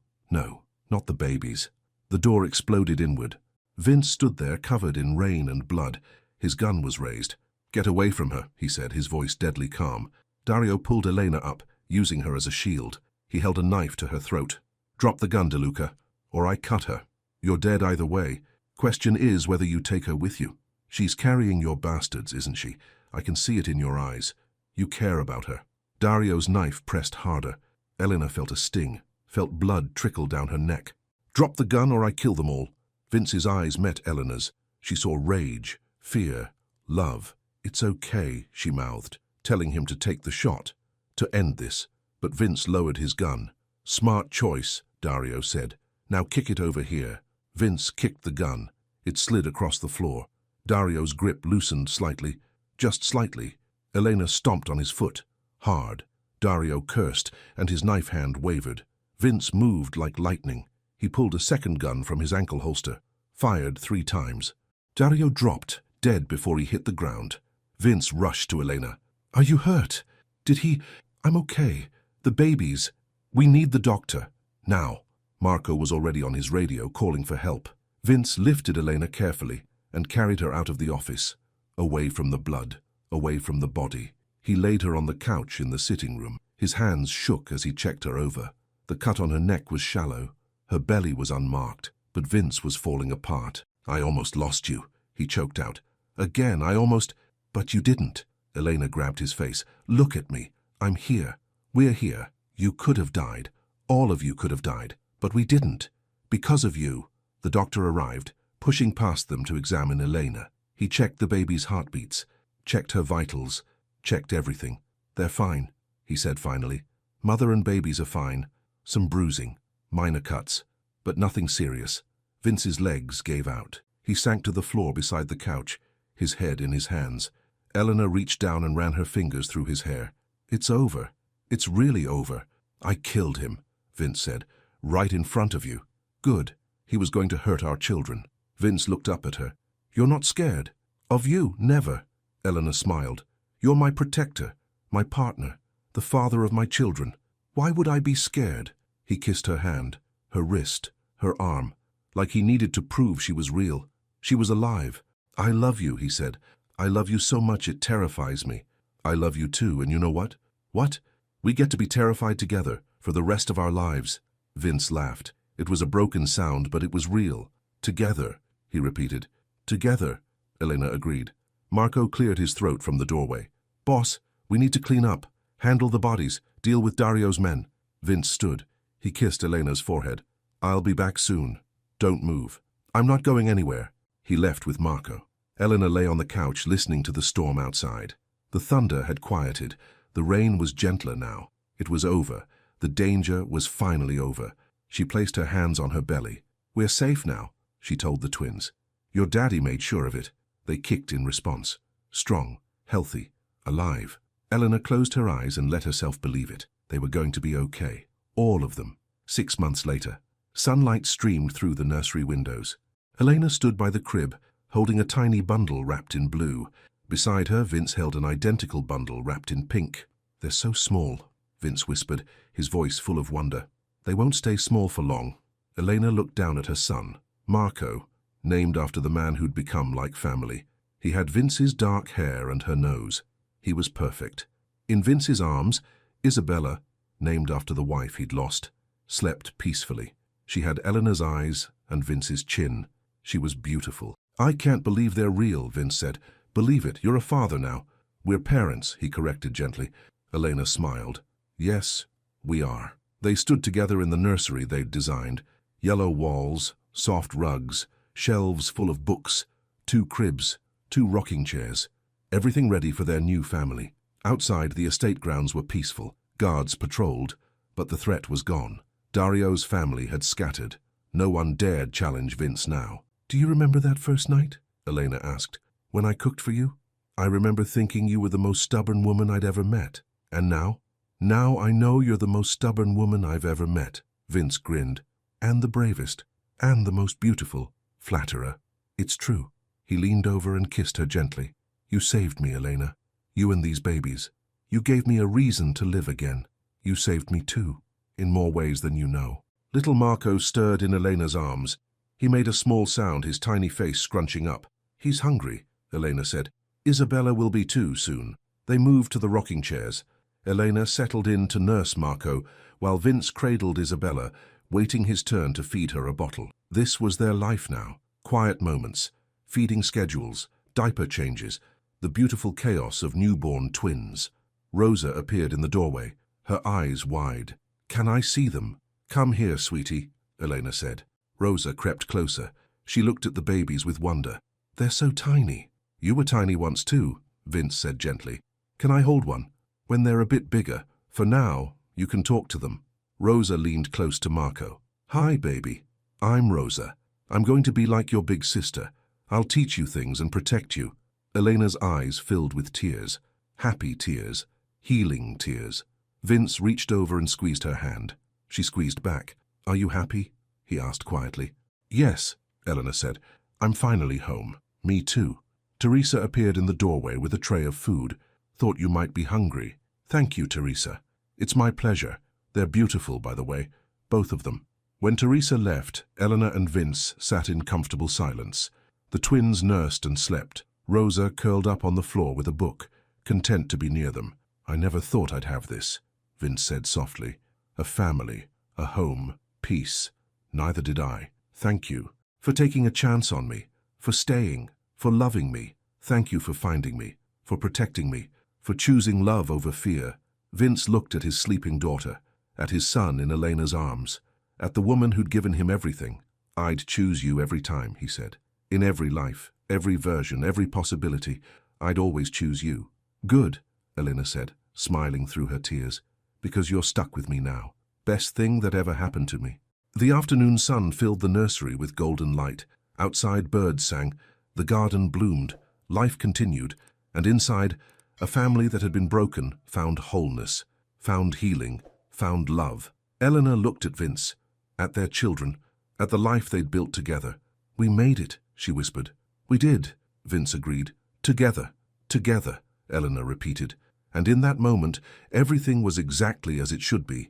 not the babies. The door exploded inward. Vince stood there, covered in rain and blood. His gun was raised. "Get away from her," he said, his voice deadly calm. Dario pulled Elena up, using her as a shield. He held a knife to her throat. "Drop the gun, DeLuca, or I cut her. You're dead either way. Question is whether you take her with you. She's carrying your bastards, isn't she? I can see it in your eyes. You care about her." Dario's knife pressed harder. Elena felt a sting, felt blood trickle down her neck. "Drop the gun or I kill them all." Vince's eyes met Elena's. She saw rage, fear, love. "It's okay," she mouthed, telling him to take the shot, to end this. But Vince lowered his gun. "Smart choice," Dario said. "Now kick it over here." Vince kicked the gun. It slid across the floor. Dario's grip loosened slightly, just slightly. Elena stomped on his foot, hard. Dario cursed, and his knife hand wavered. Vince moved like lightning. He pulled a second gun from his ankle holster, fired 3 times. Dario dropped, dead before he hit the ground. Vince rushed to Elena. "Are you hurt? Did he—" "I'm okay. The babies. We need the doctor. Now." Marco was already on his radio, calling for help. Vince lifted Elena carefully and carried her out of the office, away from the blood, away from the body. He laid her on the couch in the sitting room. His hands shook as he checked her over. The cut on her neck was shallow. Her belly was unmarked, but Vince was falling apart. "I almost lost you," he choked out. "Again, I almost—" "But you didn't." Elena grabbed his face. "Look at me. I'm here. We're here. You could have died. All of you could have died. But we didn't. Because of you." The doctor arrived, pushing past them to examine Elena. He checked the baby's heartbeats, checked her vitals, checked everything. "They're fine," he said finally. "Mother and babies are fine. Some bruising, minor cuts, but nothing serious." Vince's legs gave out. He sank to the floor beside the couch, his head in his hands. Elena reached down and ran her fingers through his hair. "It's over. It's really over." "I killed him," Vince said. "Right in front of you." "Good. He was going to hurt our children." Vince looked up at her. "You're not scared?" "Of you, never." Elena smiled. "You're my protector, my partner, the father of my children. Why would I be scared?" He kissed her hand, her wrist, her arm, like he needed to prove she was real. She was alive. "I love you," he said. "I love you so much it terrifies me." "I love you too, and you know what?" "What?" "We get to be terrified together for the rest of our lives." Vince laughed. It was a broken sound, but it was real. "Together," he repeated. "Together," Elena agreed. Marco cleared his throat from the doorway. "Boss, we need to clean up, handle the bodies, deal with Dario's men." Vince stood. He kissed Elena's forehead. "I'll be back soon. Don't move." "I'm not going anywhere." He left with Marco. Elena lay on the couch listening to the storm outside. The thunder had quieted. The rain was gentler now. It was over. The danger was finally over. She placed her hands on her belly. "We're safe now," she told the twins. "Your daddy made sure of it." They kicked in response. Strong, healthy, alive. Elena closed her eyes and let herself believe it. They were going to be okay. All of them. 6 months later. Sunlight streamed through the nursery windows. Elena stood by the crib, holding a tiny bundle wrapped in blue. Beside her, Vince held an identical bundle wrapped in pink. "They're so small," Vince whispered, his voice full of wonder. "They won't stay small for long." Elena looked down at her son, Marco, named after the man who'd become like family. He had Vince's dark hair and her nose. He was perfect. In Vince's arms, Isabella, named after the wife he'd lost, slept peacefully. She had Eleanor's eyes and Vince's chin. She was beautiful. "I can't believe they're real," Vince said. "Believe it, you're a father now." "We're parents," he corrected gently. Elena smiled. "Yes, we are." They stood together in the nursery they'd designed. Yellow walls, soft rugs, shelves full of books, 2 cribs, 2 rocking chairs. Everything ready for their new family. Outside, the estate grounds were peaceful. Guards patrolled, but the threat was gone. Dario's family had scattered. No one dared challenge Vince now. Do you remember that first night? Elena asked. When I cooked for you? I remember thinking you were the most stubborn woman I'd ever met. And now? Now I know you're the most stubborn woman I've ever met. Vince grinned. And the bravest. And the most beautiful. Flatterer. It's true. He leaned over and kissed her gently. You saved me, Elena. You and these babies. You gave me a reason to live again. You saved me too, in more ways than you know. Little Marco stirred in Elena's arms. He made a small sound, his tiny face scrunching up. He's hungry, Elena said. Isabella will be too soon. They moved to the rocking chairs. Elena settled in to nurse Marco, while Vince cradled Isabella, waiting his turn to feed her a bottle. This was their life now. Quiet moments, feeding schedules, diaper changes, the beautiful chaos of newborn twins. Rosa appeared in the doorway, her eyes wide. Can I see them? Come here, sweetie, Elena said. Rosa crept closer. She looked at the babies with wonder. They're so tiny. You were tiny once too, Vince said gently. Can I hold one? When they're a bit bigger. For now, you can talk to them. Rosa leaned close to Marco. Hi, baby. I'm Rosa. I'm going to be like your big sister. I'll teach you things and protect you. Elena's eyes filled with tears. Happy tears. Healing tears. Vince reached over and squeezed her hand. She squeezed back. Are you happy? He asked quietly. Yes, Elena said. I'm finally home. Me too. Teresa appeared in the doorway with a tray of food. Thought you might be hungry. Thank you, Teresa. It's my pleasure. They're beautiful, by the way. Both of them. When Teresa left, Elena and Vince sat in comfortable silence. The twins nursed and slept. Rosa curled up on the floor with a book, content to be near them. I never thought I'd have this, Vince said softly. A family, a home, peace. Neither did I. Thank you for taking a chance on me, for staying, for loving me. Thank you for finding me, for protecting me, for choosing love over fear. Vince looked at his sleeping daughter, at his son in Elena's arms, at the woman who'd given him everything. I'd choose you every time, he said. In every life, every version, every possibility, I'd always choose you. Good, Elena said, smiling through her tears, because you're stuck with me now. Best thing that ever happened to me. The afternoon sun filled the nursery with golden light. Outside birds sang, the garden bloomed, life continued, and inside, a family that had been broken found wholeness, found healing, found love. Eleanor looked at Vince, at their children, at the life they'd built together. We made it, she whispered. We did, Vince agreed. Together, together, Eleanor repeated. And in that moment, everything was exactly as it should be.